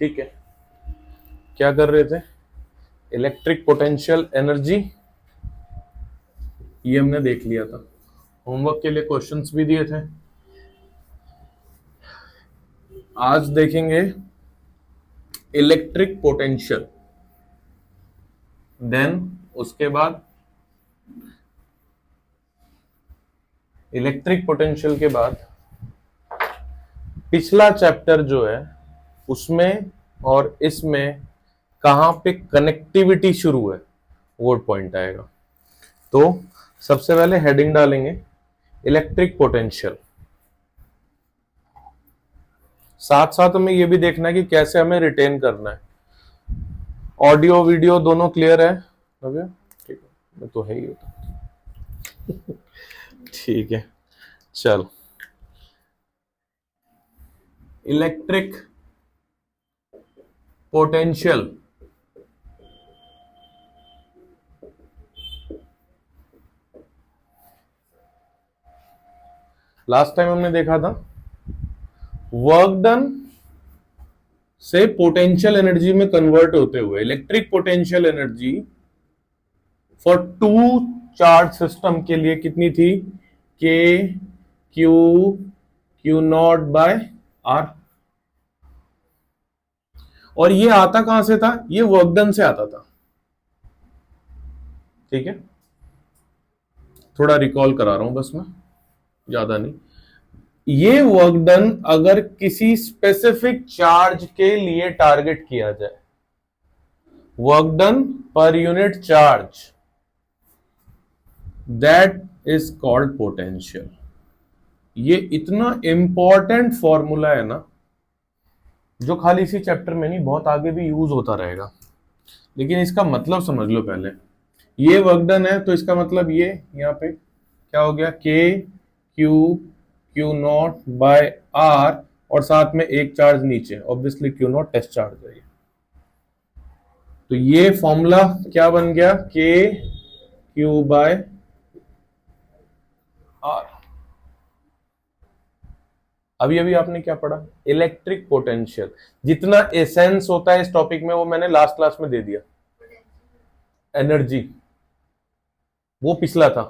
ठीक है, क्या कर रहे थे? इलेक्ट्रिक पोटेंशियल एनर्जी, ये हमने देख लिया था। होमवर्क के लिए क्वेश्चंस भी दिए थे। आज देखेंगे इलेक्ट्रिक पोटेंशियल, देन उसके बाद इलेक्ट्रिक पोटेंशियल के बाद पिछला चैप्टर जो है उसमें और इसमें कहां पे कनेक्टिविटी शुरू है वो पॉइंट आएगा। तो सबसे पहले हेडिंग डालेंगे इलेक्ट्रिक पोटेंशियल, साथ साथ हमें ये भी देखना है कि कैसे हमें रिटेन करना है। ऑडियो वीडियो दोनों क्लियर है? ठीक है, तो है ही होता। ठीक है, चलो। इलेक्ट्रिक पोटेंशियल लास्ट टाइम हमने देखा था वर्क डन से पोटेंशियल एनर्जी में कन्वर्ट होते हुए electric potential energy for two charge system के लिए कितनी थी? के क्यू नॉट बाय आर। और ये आता कहां से था? ये वर्क डन से आता था। ठीक है, थोड़ा रिकॉल करा रहा हूं बस मैं, ज्यादा नहीं। ये वर्क डन अगर किसी स्पेसिफिक चार्ज के लिए टारगेट किया जाए, work done per unit charge, that is called potential. ये इतना इंपॉर्टेंट फॉर्मूला है ना, जो खाली इसी चैप्टर में नहीं बहुत आगे भी यूज होता रहेगा, लेकिन इसका मतलब समझ लो पहले। ये वर्क डन है तो इसका मतलब ये यहां पे क्या हो गया? के क्यू नॉट बाय आर, और साथ में एक चार्ज नीचे, obviously Q not test charge है। तो ये फॉर्मूला क्या बन गया? के क्यू बाय आर। अभी अभी आपने क्या पढ़ा? Electric potential. जितना एसेंस होता है इस टॉपिक में वो मैंने लास्ट क्लास में दे दिया। एनर्जी वो पिछला था,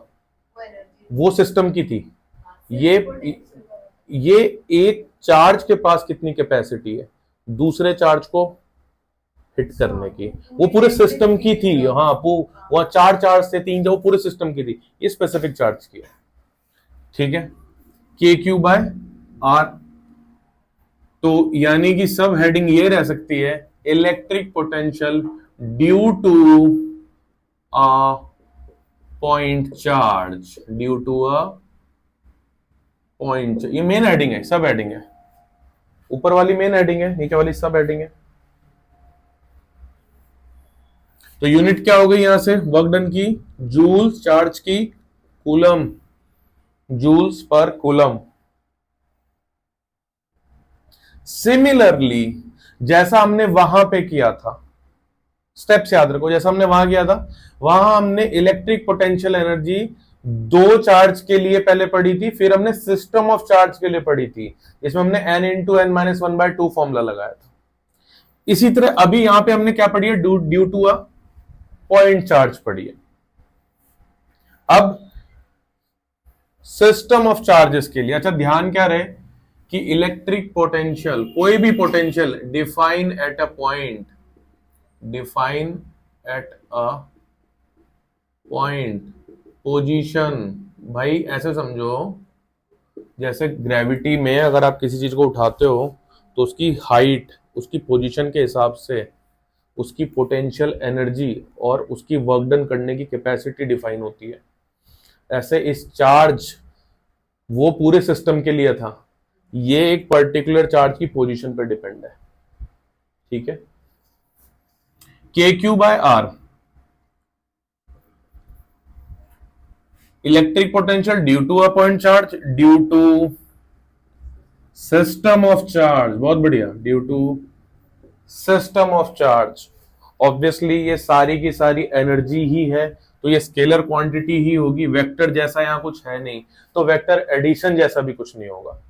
वो सिस्टम की थी। ये एक चार्ज के पास कितनी कैपेसिटी है दूसरे चार्ज को हिट करने की, वो पूरे सिस्टम की थी। हाँ, वो 4 चार्ज से 3 जो पूरे सिस्टम की थी, ये स्पेसिफिक चार्ज की है। ठीक है, के क्यू बाय आर। तो यानी कि सब हेडिंग ये रह सकती है electric potential due to a point charge, due to a point. ये मेन हेडिंग है, सब हेडिंग है। ऊपर वाली मेन हेडिंग है, नीचे वाली सब हेडिंग है। तो यूनिट क्या हो गई यहां से वर्क डन की? जूल्स, चार्ज की कूलम, जूल्स पर कूलम। सिमिलरली जैसा हमने वहां पे किया था, स्टेप्स याद रखो, जैसा हमने वहां किया था, वहां हमने इलेक्ट्रिक पोटेंशियल एनर्जी 2 चार्ज के लिए पहले पढ़ी थी, फिर हमने सिस्टम ऑफ चार्ज के लिए पढ़ी थी, इसमें हमने n into n minus 1/2 formula लगाया था। इसी तरह अभी यहां पे हमने क्या पढ़ी है? Due to a point charge पढ़ी है। अब सिस्टम ऑफ चार्जेस के लिए, अच्छा ध्यान क्या रहे कि इलेक्ट्रिक पोटेंशियल, कोई भी potential define at a point, define at a point, position. भाई ऐसे समझो, जैसे ग्रेविटी में अगर आप किसी चीज को उठाते हो तो उसकी हाइट, उसकी पोजीशन के हिसाब से उसकी पोटेंशियल एनर्जी और उसकी वर्क डन करने की कैपेसिटी डिफाइन होती है। ऐसे इस चार्ज वो पूरे सिस्टम के लिए था, ये एक पर्टिकुलर चार्ज की पोजीशन पर डिपेंड है। ठीक है, के Q by R, electric potential due to a point charge, due to system of charge, बहुत बढ़िया, due to system of charge. Obviously ये सारी की सारी एनर्जी ही है, तो ये स्केलर क्वांटिटी ही होगी, वेक्टर जैसा यहां कुछ है नहीं, तो वेक्टर एडिशन जैसा भी कुछ नहीं होगा।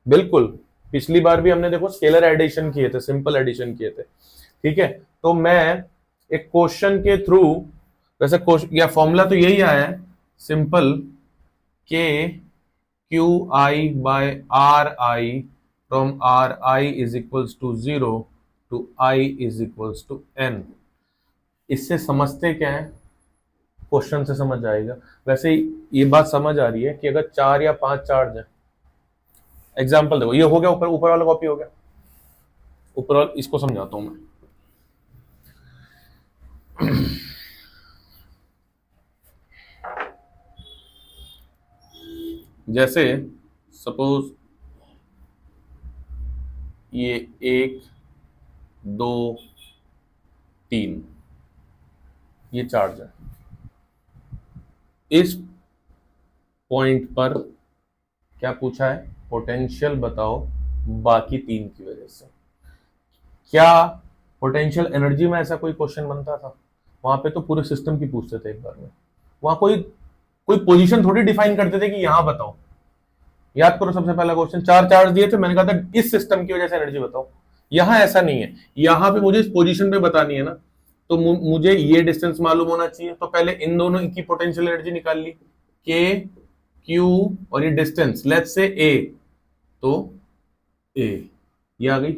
बिल्कुल पिछली बार भी हमने देखो स्केलर एडिशन किए थे, सिंपल एडिशन किए थे, ठीक है। तो मैं एक क्वेश्चन के थ्रू, वैसे क्वेश्चन या फॉर्मूला तो यही आया है, simple K Q I by R I from R I is equals to 0 to I is equals to N. इससे समझते क्या है, क्वेश्चन से समझ आएगा। वैसे ये बात समझ आ रही है कि अगर 4 या 5 चार्ज है, एग्जाम्पल देखो, ये हो गया, ऊपर ऊपर वाला कॉपी हो गया, ऊपर वाला इसको समझाता हूं मैं। जैसे सपोज ये 1 2 3 ये चार्ज है, इस पॉइंट पर क्या पूछा है, पोटेंशियल बताओ बाकी 3 की वजह से। क्या पोटेंशियल एनर्जी में ऐसा कोई क्वेश्चन बनता था? वहां पे तो पूरे सिस्टम की पूछते थे एक बार में, वहां कोई कोई पोजीशन थोड़ी डिफाइन करते थे कि यहां बताओ। याद करो, सबसे पहला क्वेश्चन 4 चार्ज दिए थे, मैंने कहा था इस सिस्टम की वजह से एनर्जी बताओ। यहां ऐसा नहीं है, यहां पे मुझे इस पोजीशन पे बतानी है ना, तो मुझे ये डिस्टेंस मालूम होना चाहिए। तो पहले इन दोनों की पोटेंशियल एनर्जी निकाल ली, के क्यू और ये डिस्टेंस लेट्स से ए, तो ए ये आ गई,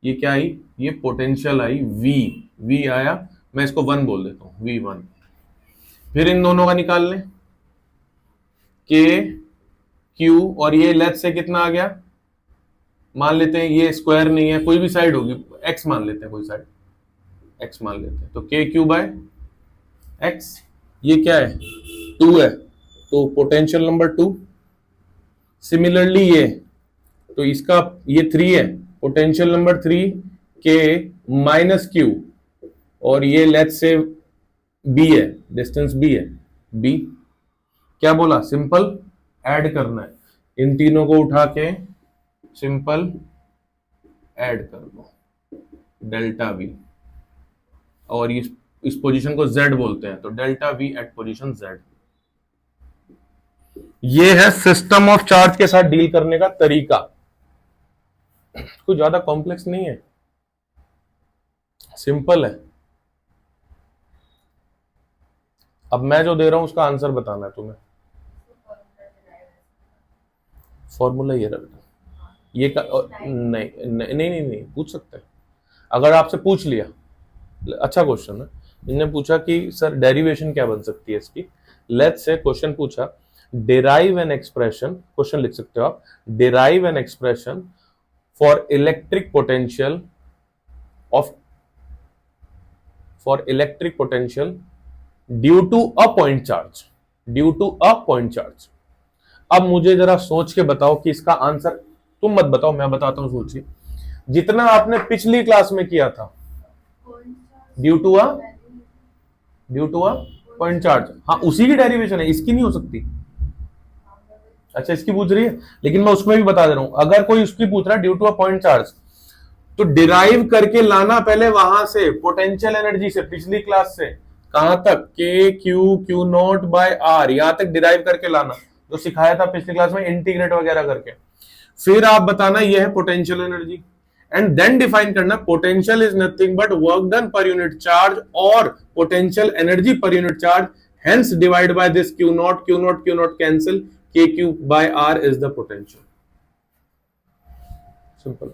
ये क्या आई, ये पोटेंशियल आई वी, वी आया, मैं इसको 1 बोल देता हूं, V1। फिर इन दोनों का निकाल लें, के क्यू और ये लेट्स से कितना आ गया, मान लेते हैं ये स्क्वायर नहीं है, कोई भी साइड होगी, एक्स मान लेते हैं, कोई साइड एक्स मान लेते हैं, तो के क्यू बाय एक्स, ये क्या है 2 है, तो पोटेंशियल नंबर 2। सिमिलरली ये, तो इसका ये 3 है, पोटेंशियल नंबर 3 के माइनस क्यू, और ये लेट्स से बी है, डिस्टेंस बी है, बी। क्या बोला, सिंपल ऐड करना है, इन तीनों को उठा के सिंपल ऐड कर दो, डेल्टा वी, और इस पोजीशन को z बोलते हैं, तो delta V at position z। ये है सिस्टम ऑफ चार्ज के साथ डील करने का तरीका, कोई ज्यादा कॉम्प्लेक्स नहीं है, सिंपल है। अब मैं जो दे रहा हूं उसका आंसर बताना है तुम्हें। फॉर्मूला ये रखना, ये नहीं नहीं नहीं नहीं, नहीं पूछ सकते हैं। अगर आपसे पूछ लिया, अच्छा क्वेश्चन है, इन्होंने पूछा कि सर डेरिवेशन क्या बन सकती है इसकी। लेट्स से क्वेश्चन पूछा, डिराइव एन एक्सप्रेशन, क्वेश्चन लिख सकते हो आप, derive an expression for electric potential of, for electric potential due to a point charge, due to a point charge. अब मुझे जरा सोच के बताओ कि इसका आंसर, तुम मत बताओ, मैं बताता हूं, सोचिए जितना आपने पिछली क्लास में किया था, due to a, due to a point charge, हाँ उसी की डेरिवेशन है, इसकी नहीं हो सकती। अच्छा इसकी पूछ रही है, लेकिन मैं उसमें भी बता दे रहा हूं, अगर कोई उसकी पूछ रहा है due to a point charge, तो डिराइव करके लाना पहले वहां से, पोटेंशियल एनर्जी से, पिछली क्लास से, कहां तक, K Q Q not by R, यहां तक डिराइव करके लाना, जो सिखाया था पिछली क्लास में, इंटीग्रेट वगैरह करके। फिर आप बताना यह है potential energy, and then define करना potential is nothing but work done per unit charge और potential energy per unit charge, hence divide by this q naught, q naught q naught cancel, k Q by r is the potential. Simple.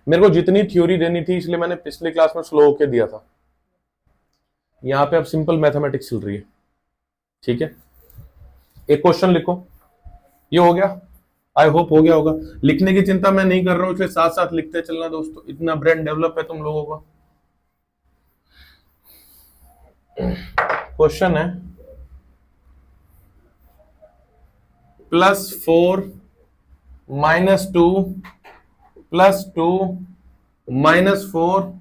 मेरे को जितनी theory देनी थी इसलिए मैंने पिछली class में स्लो होके दिया था, यहां पे अब सिंपल मैथमेटिक्स चल रही है, ठीक है। एक क्वेश्चन लिखो, ये हो गया, आई होप हो गया होगा। लिखने की चिंता मैं नहीं कर रहा हूं, इसलिए साथ साथ लिखते चलना दोस्तों, इतना ब्रेन डेवलप है तुम लोगों का। क्वेश्चन है +4 -2 +2 -4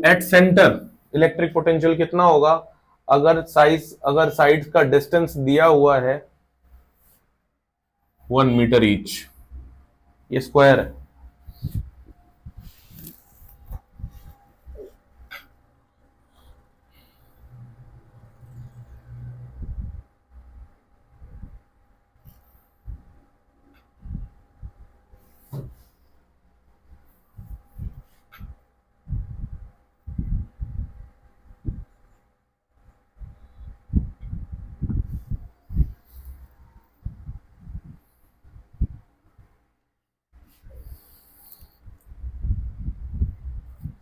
एट सेंटर, इलेक्ट्रिक पोटेंशियल कितना होगा अगर साइड का डिस्टेंस दिया हुआ है 1 मीटर ईच, ये स्क्वायर है।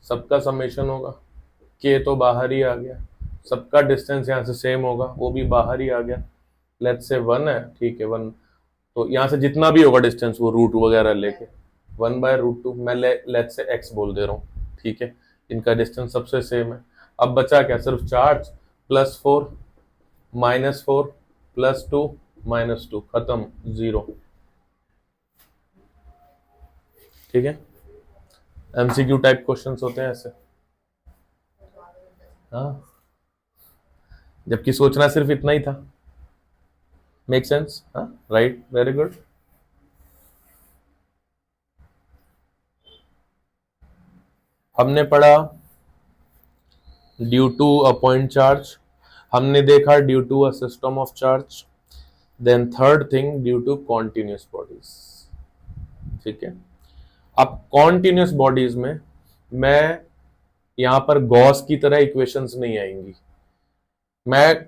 सबका समेशन होगा, के तो बाहर ही आ गया, सबका डिस्टेंस यहाँ से सेम होगा, वो भी बाहर ही आ गया, लेट्स से 1 है, ठीक है 1, तो यहाँ से जितना भी होगा डिस्टेंस वो रूट वगैरह लेके 1/√2, मैं लेट्स से x बोल दे रहा हूँ, ठीक है, इनका डिस्टेंस सबसे सेम है। अब बचा क्या, सिर्फ चार्ज, +4 -4 +2 -2, खत्म, 0। ठीक है, एमसीक्यू टाइप क्वेश्चंस होते हैं ऐसे। हाँ, जबकि सोचना सिर्फ इतना ही था। Make sense? हाँ, राइट, वेरी गुड। हमने पढ़ा due to a point charge, हमने देखा due to a system of charge, then third thing due to continuous bodies. ठीक है, अब कॉन्टिन्यूस बॉडीज में मैं यहां पर गॉस की तरह इक्वेशंस नहीं आएंगी, मैं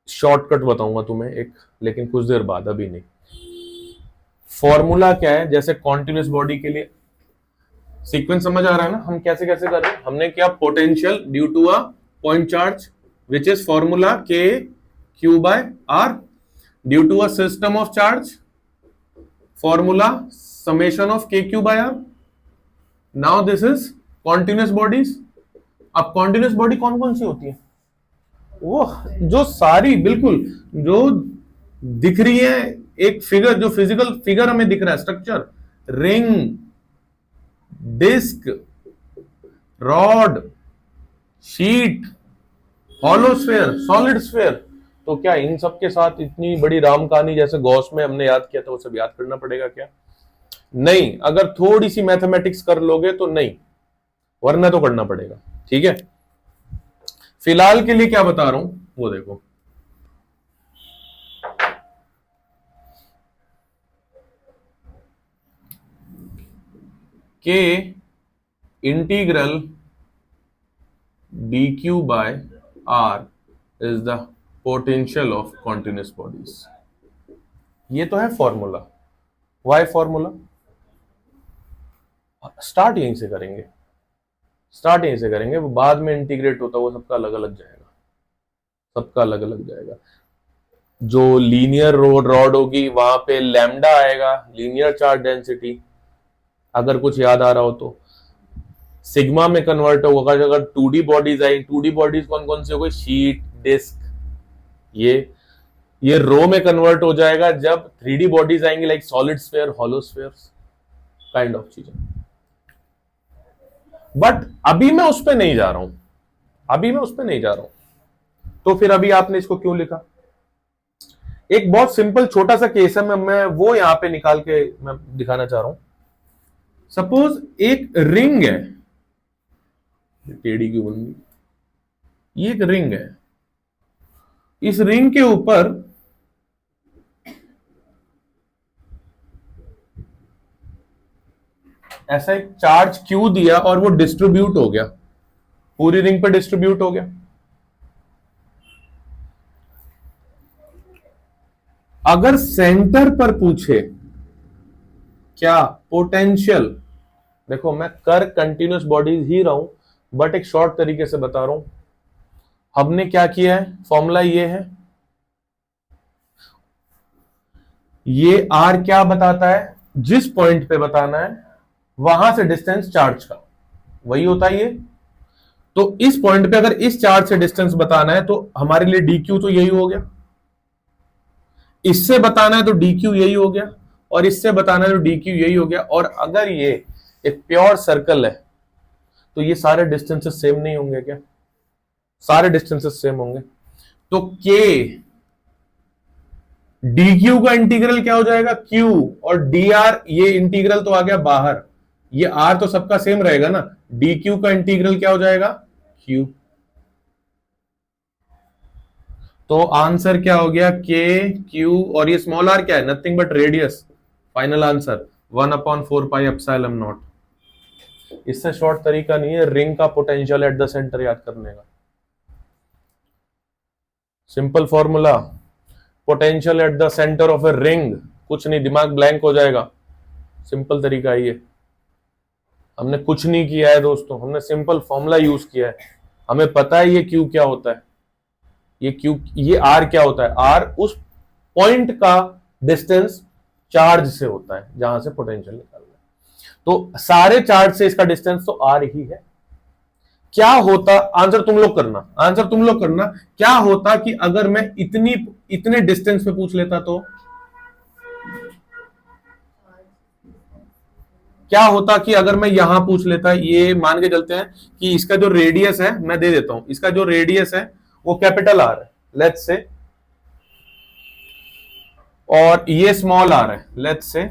शॉर्टकट बताऊंगा तुम्हें एक, लेकिन कुछ देर बाद, अभी नहीं। फॉर्मूला क्या है, जैसे कॉन्टिन्यूस बॉडी के लिए सीक्वेंस समझ आ रहा है ना, हम कैसे कैसे कर रहे हैं। हमने क्या, potential due to a point charge which is formula Q/R, due to a system of charge formula summation of KQ/R। Now this is continuous bodies. अब कॉन्टिन्यूस बॉडी कौन कौन सी होती है, वो जो सारी बिल्कुल जो दिख रही है, एक फिगर, जो फिजिकल फिगर हमें दिख रहा है, structure, ring, disc, rod, sheet, hollow sphere, solid sphere. तो क्या इन सब के साथ इतनी बड़ी राम कहानी जैसे गॉस में हमने याद किया था वो सब याद करना पड़ेगा क्या? नहीं, अगर थोड़ी सी मैथमेटिक्स कर लोगे तो नहीं, वरना तो करना पड़ेगा। ठीक है, फिलहाल के लिए क्या बता रहा हूं वो देखो। के integral dQ/R is the potential of continuous bodies. ये तो है फॉर्मूला। Y formula? स्टार्ट यहीं से करेंगे, स्टार्ट यहीं से करेंगे, वो बाद में इंटीग्रेट होता है, वो सबका अलग अलग जाएगा, सबका अलग अलग जाएगा। जो लीनियर रॉड होगी वहां पे लैम्डा आएगा, लीनियर चार्ज डेंसिटी, अगर कुछ याद आ रहा हो तो। सिग्मा में कन्वर्ट होगा अगर 2D bodies I. 2D bodies कौन कौन सी हो गई, शीट, डिस्क, ये रो में कन्वर्ट हो जाएगा जब 3D बॉडीज आएंगी, like solid sphere, hollow sphere kind of चीजें। बट अभी मैं उस पर नहीं जा रहा हूं, अभी मैं उस पर नहीं जा रहा हूं। तो फिर अभी आपने इसको क्यों लिखा? एक बहुत सिंपल छोटा सा केस है, मैं वो यहां पे निकाल के मैं दिखाना चाह रहा हूं। सपोज एक रिंग है, टेढ़ी क्यों बन गई, ये एक रिंग है, इस रिंग के ऊपर ऐसा एक चार्ज Q दिया और वो डिस्ट्रीब्यूट हो गया, पूरी रिंग पर डिस्ट्रीब्यूट हो गया। अगर सेंटर पर पूछे क्या पोटेंशियल, देखो मैं कर कंटिन्यूस बॉडीज ही रहा हूं, बट एक शॉर्ट तरीके से बता रहा हूं। हमने क्या किया है, फॉर्मूला ये है, ये R क्या बताता है, जिस पॉइंट पे बताना है वहां से डिस्टेंस चार्ज का, वही होता है ये। तो इस पॉइंट पे अगर इस चार्ज से डिस्टेंस बताना है तो हमारे लिए DQ तो यही हो गया, इससे बताना है तो DQ यही हो गया, और इससे बताना है तो DQ यही हो गया। और अगर ये एक प्योर सर्कल है तो ये सारे डिस्टेंसेस सेम नहीं होंगे क्या? सारे डिस्टेंसेस सेम होंगे। तो K DQ का इंटीग्रल क्या हो जाएगा, Q, और DR ये इंटीग्रल तो आ गया बाहर, ये R तो सबका सेम रहेगा ना, DQ का इंटीग्रल क्या हो जाएगा, Q। तो आंसर क्या हो गया, K Q, और ये स्मॉल r क्या है, nothing but radius. Final answer 1/4πε0। इससे शॉर्ट तरीका नहीं है रिंग का पोटेंशियल एट द सेंटर याद करने का। Simple formula, potential at the centre of a ring, कुछ नहीं, दिमाग ब्लैंक हो जाएगा, सिंपल तरीका है ये। हमने कुछ नहीं किया है दोस्तों, हमने सिंपल फॉर्मूला यूज किया है। हमें पता है ये क्यू क्या होता है, ये आर क्या होता है। आर उस पॉइंट का डिस्टेंस चार्ज से होता है जहां से पोटेंशियल निकालना है। तो सारे चार्ज से इसका डिस्टेंस तो आर ही है। क्या होता, आंसर तुम लोग करना, आंसर तुम लोग करना, क्या होता कि अगर मैं इतने डिस्टेंस पे पूछ लेता तो क्या होता कि अगर मैं यहां पूछ लेता, ये मान के चलते हैं कि इसका जो रेडियस है, मैं दे देता हूं, इसका जो रेडियस है वो कैपिटल आर है लेट्स से, और ये स्मॉल आर है लेट्स से,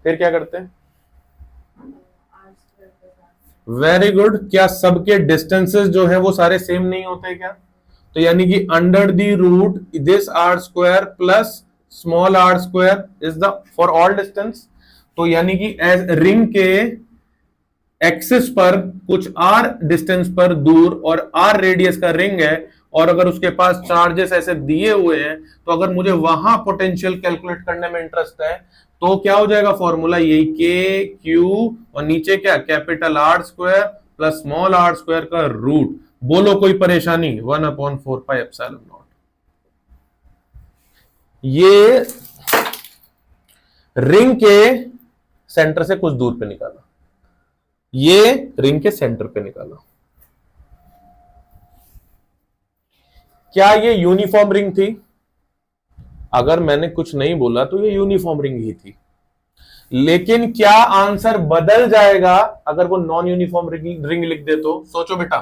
फिर क्या करते हैं? Very good. क्या सबके डिस्टेंसेस जो है वो सारे सेम नहीं होते क्या? तो यानी कि under the root this R square plus small R square is the for all distance. तो यानी कि एज रिंग के एक्सिस पर कुछ आर डिस्टेंस पर दूर और आर रेडियस का रिंग है, और अगर उसके पास चार्जेस ऐसे दिए हुए हैं, तो अगर मुझे वहां पोटेंशियल कैलकुलेट करने में इंटरेस्ट है तो क्या हो जाएगा फॉर्मूला, यही के क्यू और नीचे क्या capital R square plus small R square का रूट। बोलो कोई परेशानी? 1/4 एप्सिलॉन नॉट। ये रिंग के सेंटर से कुछ दूर पे निकाला, ये रिंग के सेंटर पे निकाला। क्या ये यूनिफॉर्म रिंग थी? अगर मैंने कुछ नहीं बोला तो ये यूनिफॉर्म रिंग ही थी। लेकिन क्या आंसर बदल जाएगा अगर वो नॉन यूनिफॉर्म रिंग लिख दे तो? सोचो बेटा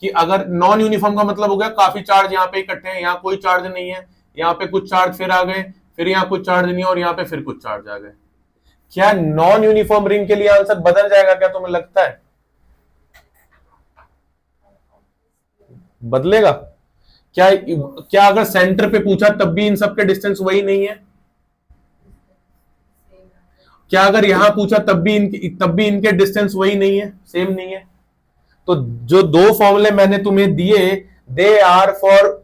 कि अगर नॉन यूनिफॉर्म का मतलब हो गया काफी चार्ज यहां पे इकट्ठे हैं, यहां कोई चार्ज नहीं है, यहां पे कुछ चार्ज फिर आ गए, फिर यहां कुछ चार्ज नहीं है, और यहां पे फिर कुछ चार्ज आ गए। क्या नॉन यूनिफॉर्म रिंग के लिए आंसर बदल जाएगा? क्या तुम्हें लगता है बदलेगा? क्या अगर सेंटर पे पूछा तब भी इन सबके डिस्टेंस वही नहीं है? क्या अगर यहां पूछा तब भी इनके डिस्टेंस वही नहीं है, सेम नहीं है? तो जो दो फॉर्मूले मैंने तुम्हें दिए, they are for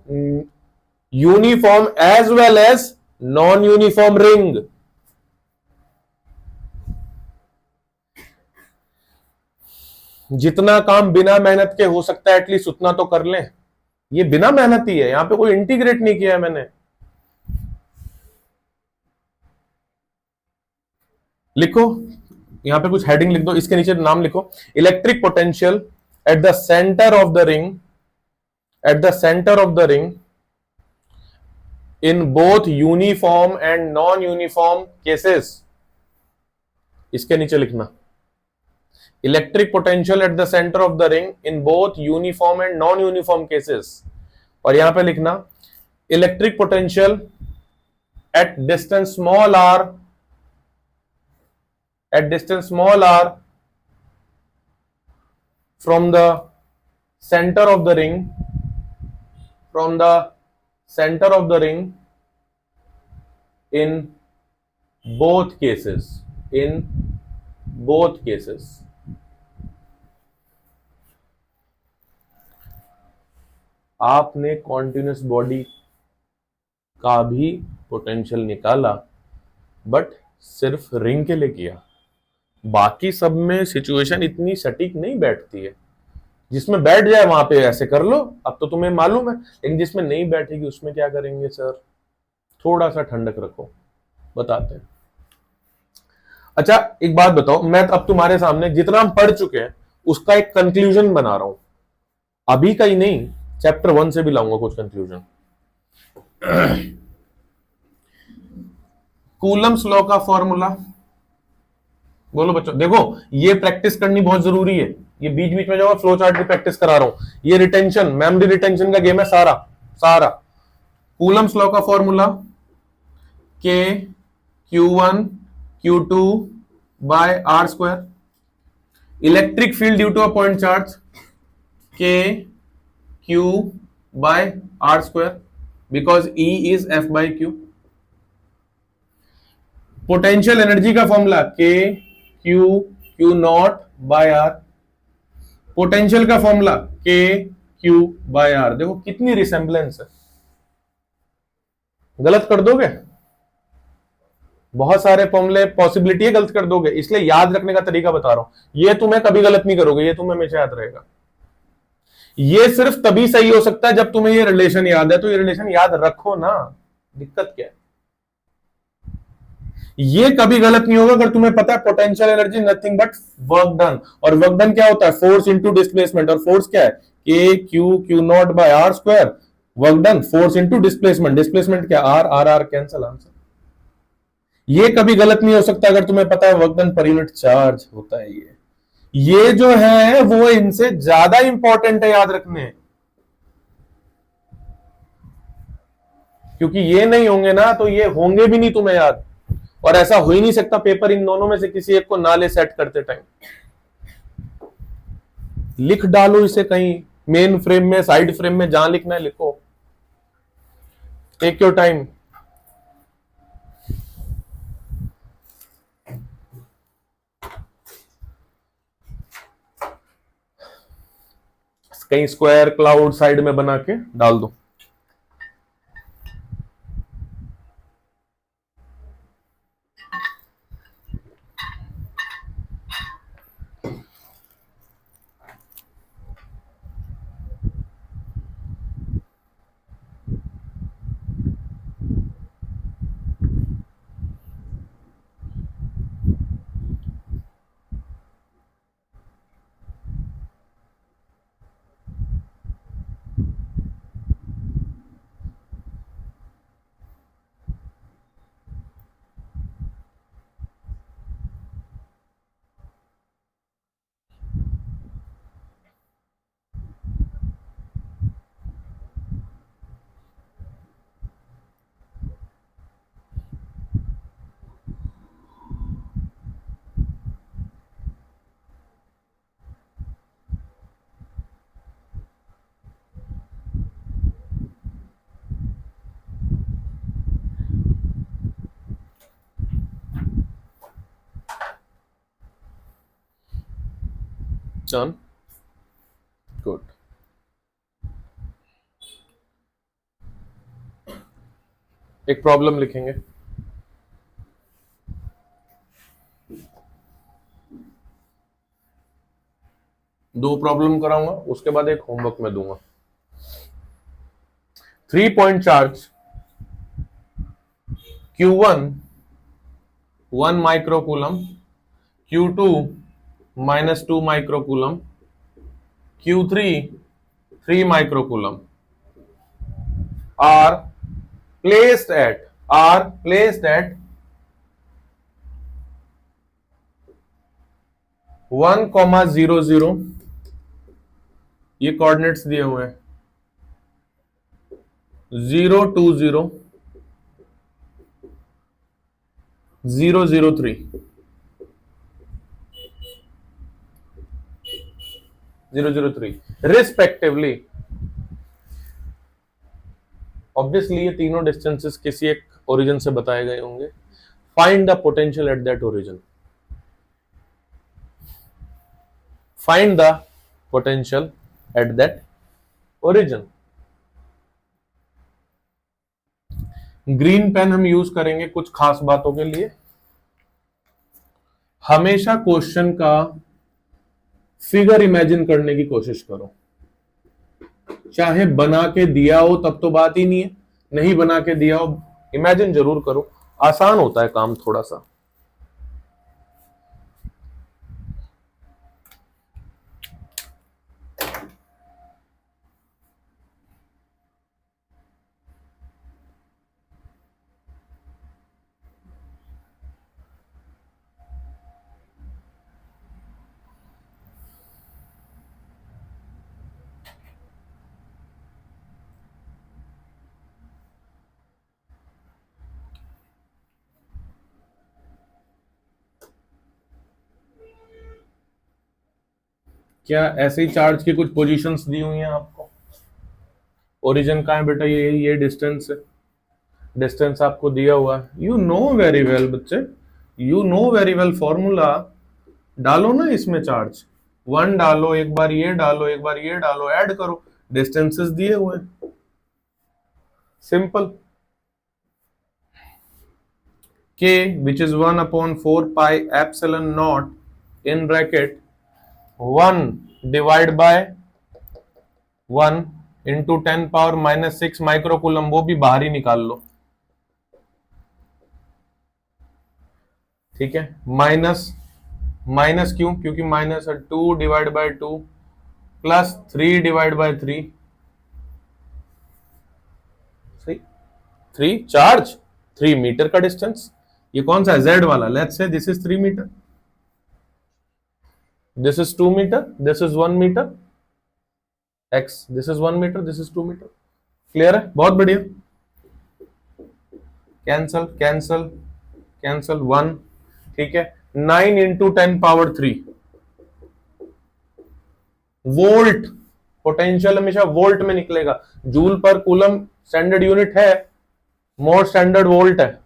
uniform as well as non uniform ring. जितना काम बिना मेहनत के हो सकता है एटलीस्ट उतना तो कर लें। ये बिना मेहनत ही है, यहां पे कोई इंटीग्रेट नहीं किया है मैंने। लिखो यहां पे कुछ हेडिंग लिख दो, इसके नीचे नाम लिखो, electric potential at the centre of the ring, at the centre of the ring in both uniform and non uniform cases. इसके नीचे लिखना electric potential at the centre of the ring in both uniform and non uniform cases, और यहां पे लिखना electric potential at distance small R, at distance small r from the center of the ring, from the center of the ring in both cases, in both cases। आपने continuous body का भी potential निकाला, but सिर्फ ring के लिए किया। बाकी सब में सिचुएशन इतनी सटीक नहीं बैठती है। जिसमें बैठ जाए वहां पे ऐसे कर लो, अब तो तुम्हें मालूम है, लेकिन जिसमें नहीं बैठेगी उसमें क्या करेंगे सर? थोड़ा सा ठंडक रखो, बताते हैं। अच्छा एक बात बताओ, मैं अब तुम्हारे सामने जितना हम पढ़ चुके हैं उसका एक कंक्लूजन बना रहा हूं, अभी का ही नहीं, चैप्टर 1 से भी लाऊंगा कुछ कंक्लूजन। कूलम्स लॉ का फॉर्मूला बोलो बच्चों। देखो ये प्रैक्टिस करनी बहुत जरूरी है, ये बीच बीच में जो फ्लो चार्ट की प्रैक्टिस करा रहा हूं, ये रिटेंशन, मेमोरी रिटेंशन का गेम है सारा सारा। कूलम्स लॉ का formula K Q1 Q2 by are square, electric field due to a point charge K Q by are square because E is F by Q। Potential energy का formula K Q not by R, potential का formula K Q by R. देखो कितनी रिसेंबलेंस है, गलत कर दोगे? बहुत सारे फॉर्मूले पॉसिबिलिटी गलत कर दोगे, इसलिए याद रखने का तरीका बता रहा हूं। ये तुम्हें कभी गलत नहीं करोगे, ये तुम्हें हमेशा याद रहेगा। ये सिर्फ तभी सही हो सकता है जब तुम्हें ये रिलेशन याद है, तो ये रिलेशन याद रखो ना, दिक्कत क्या है। ये कभी गलत नहीं होगा अगर तुम्हें पता है potential energy nothing but work done, और वर्क डन क्या होता है, फोर्स इंटू डिस्प्लेसमेंट, और फोर्स क्या है, के Q Q not by are square, work done force into displacement, displacement क्या, r r r cancel, answer. ये कभी गलत नहीं हो सकता अगर तुम्हें पता है work done per unit charge होता है। ये जो है वो इनसे ज्यादा इंपॉर्टेंट है याद रखने, क्योंकि ये नहीं होंगे ना तो ये होंगे भी नहीं तुम्हें याद, और ऐसा हो ही नहीं सकता पेपर इन दोनों में से किसी एक को ना ले सेट करते टाइम। लिख डालो इसे कहीं, मेन फ्रेम में, साइड फ्रेम में, जहां लिखना है लिखो, टेक योर टाइम। कहीं स्क्वायर क्लाउड साइड में बना के डाल दो। Done. Good. एक प्रॉब्लम लिखेंगे, दो प्रॉब्लम कराऊंगा, उसके बाद एक होमवर्क में दूंगा। 3 point charge Q1 1 microcoulomb, Q2 -2 microcoulomb, Q3 3 microcoulomb are placed at 1,0,0, ये कोऑर्डिनेट्स दिए हुए हैं, 0,20, 0,03, 0,03 रिस्पेक्टिवली। ऑब्वियसली ये तीनों डिस्टेंसेस किसी एक ओरिजिन से बताए गए होंगे। Find the potential at that origin, find the potential at that origin. Green pen हम यूज करेंगे कुछ खास बातों के लिए। हमेशा क्वेश्चन का फिगर इमेजिन करने की कोशिश करो, चाहे बना के दिया हो तब तो बात ही नहीं है, नहीं बना के दिया हो इमेजिन जरूर करो, आसान होता है काम थोड़ा सा। क्या ऐसे ही चार्ज की कुछ पोजीशंस दी हुई हैं आपको, ओरिजिन कहाँ है बेटा, ये डिस्टेंस है, डिस्टेंस आपको दिया हुआ है, यू नो वेरी वेल बच्चे, you know very well formula. डालो ना इसमें चार्ज, 1 डालो, एक बार ये डालो, एक बार ये डालो, ऐड करो, डिस्टेंसेस दिए हुए, simple. k which is 1 upon 4 pi epsilon naught in bracket 1 divide by 1 into 10 power minus 6 microcoulomb, वो भी बाहर ही निकाल लो, ठीक है। माइनस क्यों? क्योंकि माइनस है 2 divide by 2 plus 3 divide by 3, 3 charge 3 metre का डिस्टेंस। ये कौन सा है? जेड वाला। Let's say this is 3 metre, this is 2 metre, this is 1 metre, X this is 1 metre, this is 2 metre. Clear है? बहुत बढ़िया। कैंसल कैंसल कैंसल 1, ठीक है। 9 इंटू 10 पावर 3 वोल्ट। पोटेंशियल हमेशा वोल्ट में निकलेगा। जूल पर कूलम स्टैंडर्ड यूनिट है, मोर स्टैंडर्ड वोल्ट है।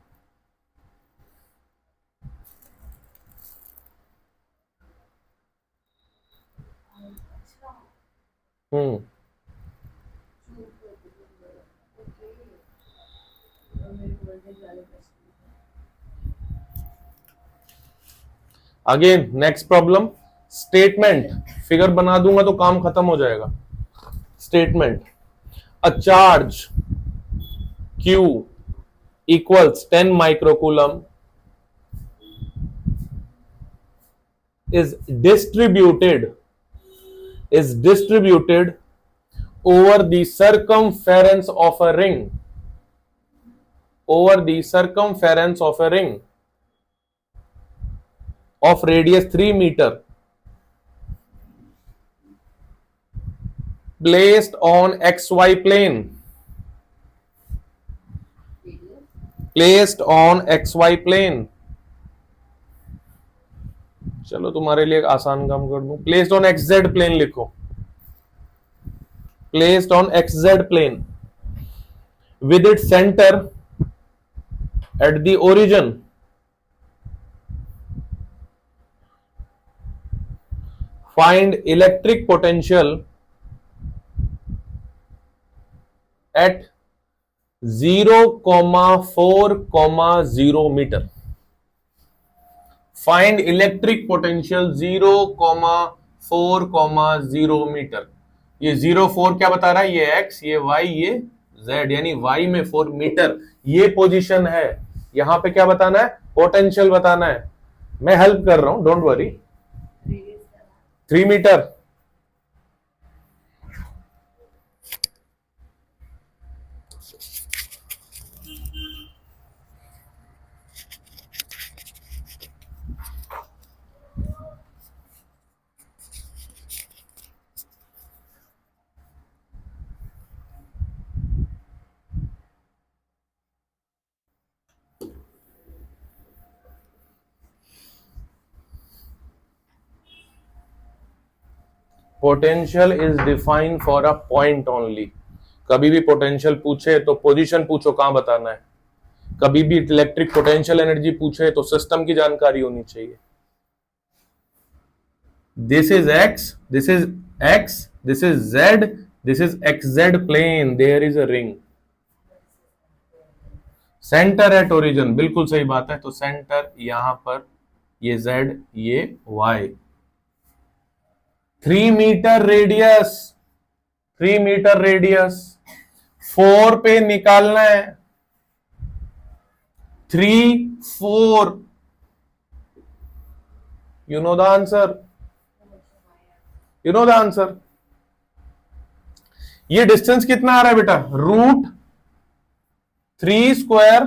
Again next problem, statement. Figure बना दूंगा तो काम खत्म हो जाएगा। Statement, a charge Q equals 10 microcoulomb is distributed over the circumference of a ring, of radius 3 meter, placed on xy plane, चलो तुम्हारे लिए एक आसान काम कर दूं, प्लेस्ड ऑन xz प्लेन लिखो, placed on xz plane with its center at the origin, find electric potential at 0,4,0 metre. Find electric potential 0,4,0 metre. ये 0,4 क्या बता रहा है? ये x, ये y, ये z, यानी y में 4 मीटर ये पोजीशन है। यहां पे क्या बताना है? पोटेंशियल बताना है। मैं हेल्प कर रहा हूं, don't worry. 3 metre. Potential is defined for a point only. कभी भी पोटेंशियल पूछे तो पोजीशन पूछो, कहां बताना है। कभी भी इलेक्ट्रिक पोटेंशियल एनर्जी पूछे तो सिस्टम की जानकारी होनी चाहिए। This is X, this is X, this is Z, this is xz plane, there is a ring. Centre at origin, बिल्कुल सही बात है। तो सेंटर यहां पर, ये z, ये y। 3 metre radius, 3 metre radius 4 पे निकालना है। 3, 4, you know the answer, you know the answer। ये डिस्टेंस कितना आ रहा है बेटा? √3 स्क्वायर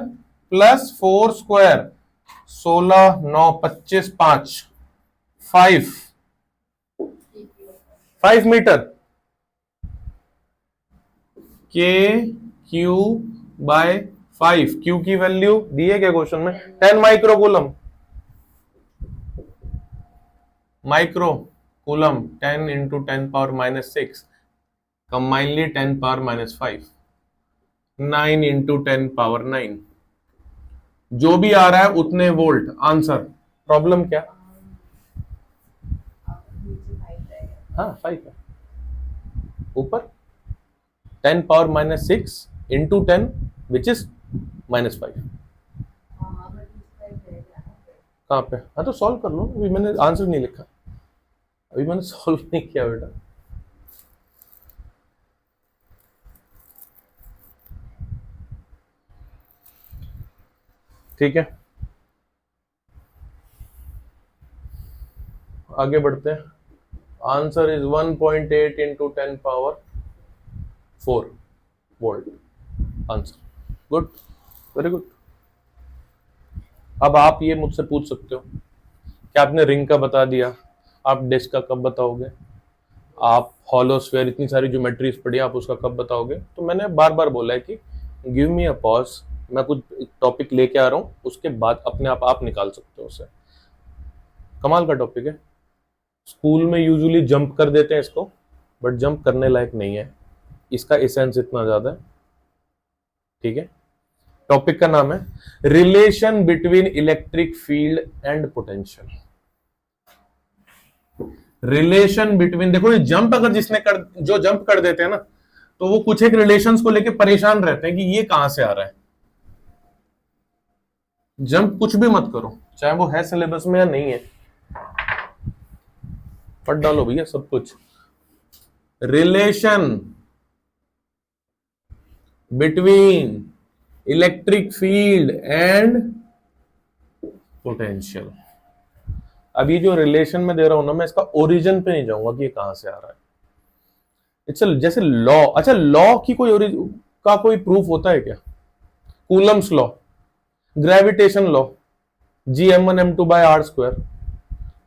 प्लस 4 स्क्वायर, 16, 9, 25, 5 मीटर। के क्यू बाय 5, क्यू की वैल्यू दी है क्या क्वेश्चन में? 10 microcoulomb. 10 into 10 power minus 6, combinedly 10 power minus 5, 9 into 10 power 9। जो भी आ रहा है उतने वोल्ट। आंसर। प्रॉब्लम क्या? हाँ 5 है ऊपर। 10 power minus 6 into 10 which is minus 5। कहाँ पे? हाँ तो सॉल्व कर लो, अभी मैंने आंसर नहीं लिखा, अभी मैंने सॉल्व नहीं किया बेटा। ठीक है, आगे बढ़ते हैं। Answer is 1.8 into 10 power 4 volt answer. Good, very good. अब आप ये मुझसे पूछ सकते हो कि आपने रिंग का बता दिया, आप डिस्क का कब बताओगे, आप हॉलो स्फीयर, इतनी सारी ज्योमेट्रीज पढ़ी, आप उसका कब बताओगे। तो मैंने बार बार बोला है कि गिव मी अ पॉज, मैं कुछ टॉपिक लेके आ रहा हूँ, उसके बाद अपने आप निकाल सकते हो उसे। कमाल का टॉपिक है, स्कूल में यूजुअली जंप कर देते हैं इसको, बट जंप करने लायक नहीं है, इसका एसेंस इतना ज्यादा है। ठीक है, टॉपिक का नाम है relation between electric field and potential. Relation between, देखो ये जंप अगर जो जंप कर देते हैं ना, तो वो कुछ एक रिलेशंस को लेके परेशान रहते हैं कि ये कहां से आ रहा है। जंप कुछ भी मत करो, चाहे वो है सिलेबस में या नहीं है, पढ़ डालो भैया सब कुछ। Relation between electric field and potential. अब ये जो रिलेशन में दे रहा हूं ना, मैं इसका ओरिजिन पे नहीं जाऊंगा कि ये कहां से आ रहा है। इट्स जैसे लॉ, अच्छा लॉ की कोई प्रूफ होता है क्या? Coulomb's law, gravitation law, Gm1m2/r²,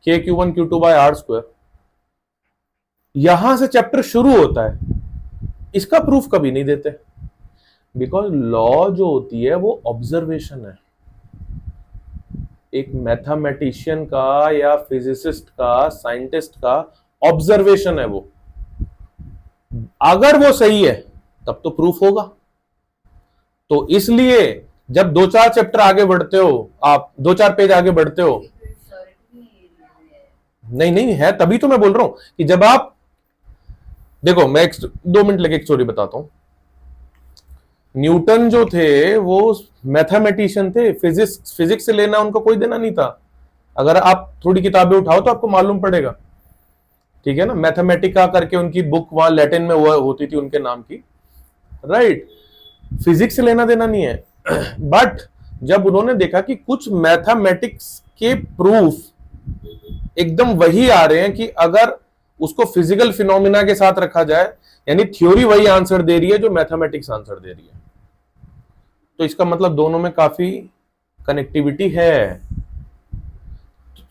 K(q1q2/r², यहां से चैप्टर शुरू होता है, इसका प्रूफ कभी नहीं देते, बिकॉज लॉ जो होती है वो ऑब्जर्वेशन है, एक मैथमेटिशियन का या फिजिसिस्ट का, साइंटिस्ट का ऑब्जर्वेशन है वो। अगर वो सही है तब तो प्रूफ होगा। तो इसलिए जब 2-4 चैप्टर आगे बढ़ते हो, आप 2-4 पेज आगे बढ़ते हो, नहीं है, तभी तो मैं बोल रहा हूं कि जब आप देखो, मैं 2 मिनट लगे एक स्टोरी बताता हूं। न्यूटन जो थे वो मैथमेटिशियन थे, फिजिक्स से लेना उनको कोई देना नहीं था। अगर आप थोड़ी किताबें उठाओ तो आपको मालूम पड़ेगा, ठीक है ना। मैथमेटिका करके उनकी बुक वहां लैटिन में होती थी उनके नाम की, राइट। फिजिक्स से लेना देना नहीं है। बट जब उन्होंने देखा कि कुछ मैथमेटिक्स के प्रूफ एकदम वही आ रहे हैं कि अगर उसको फिजिकल फिनोमिना के साथ रखा जाए, यानी थ्योरी वही आंसर दे रही है जो मैथमेटिक्स आंसर दे रही है, तो इसका मतलब दोनों में काफी कनेक्टिविटी है।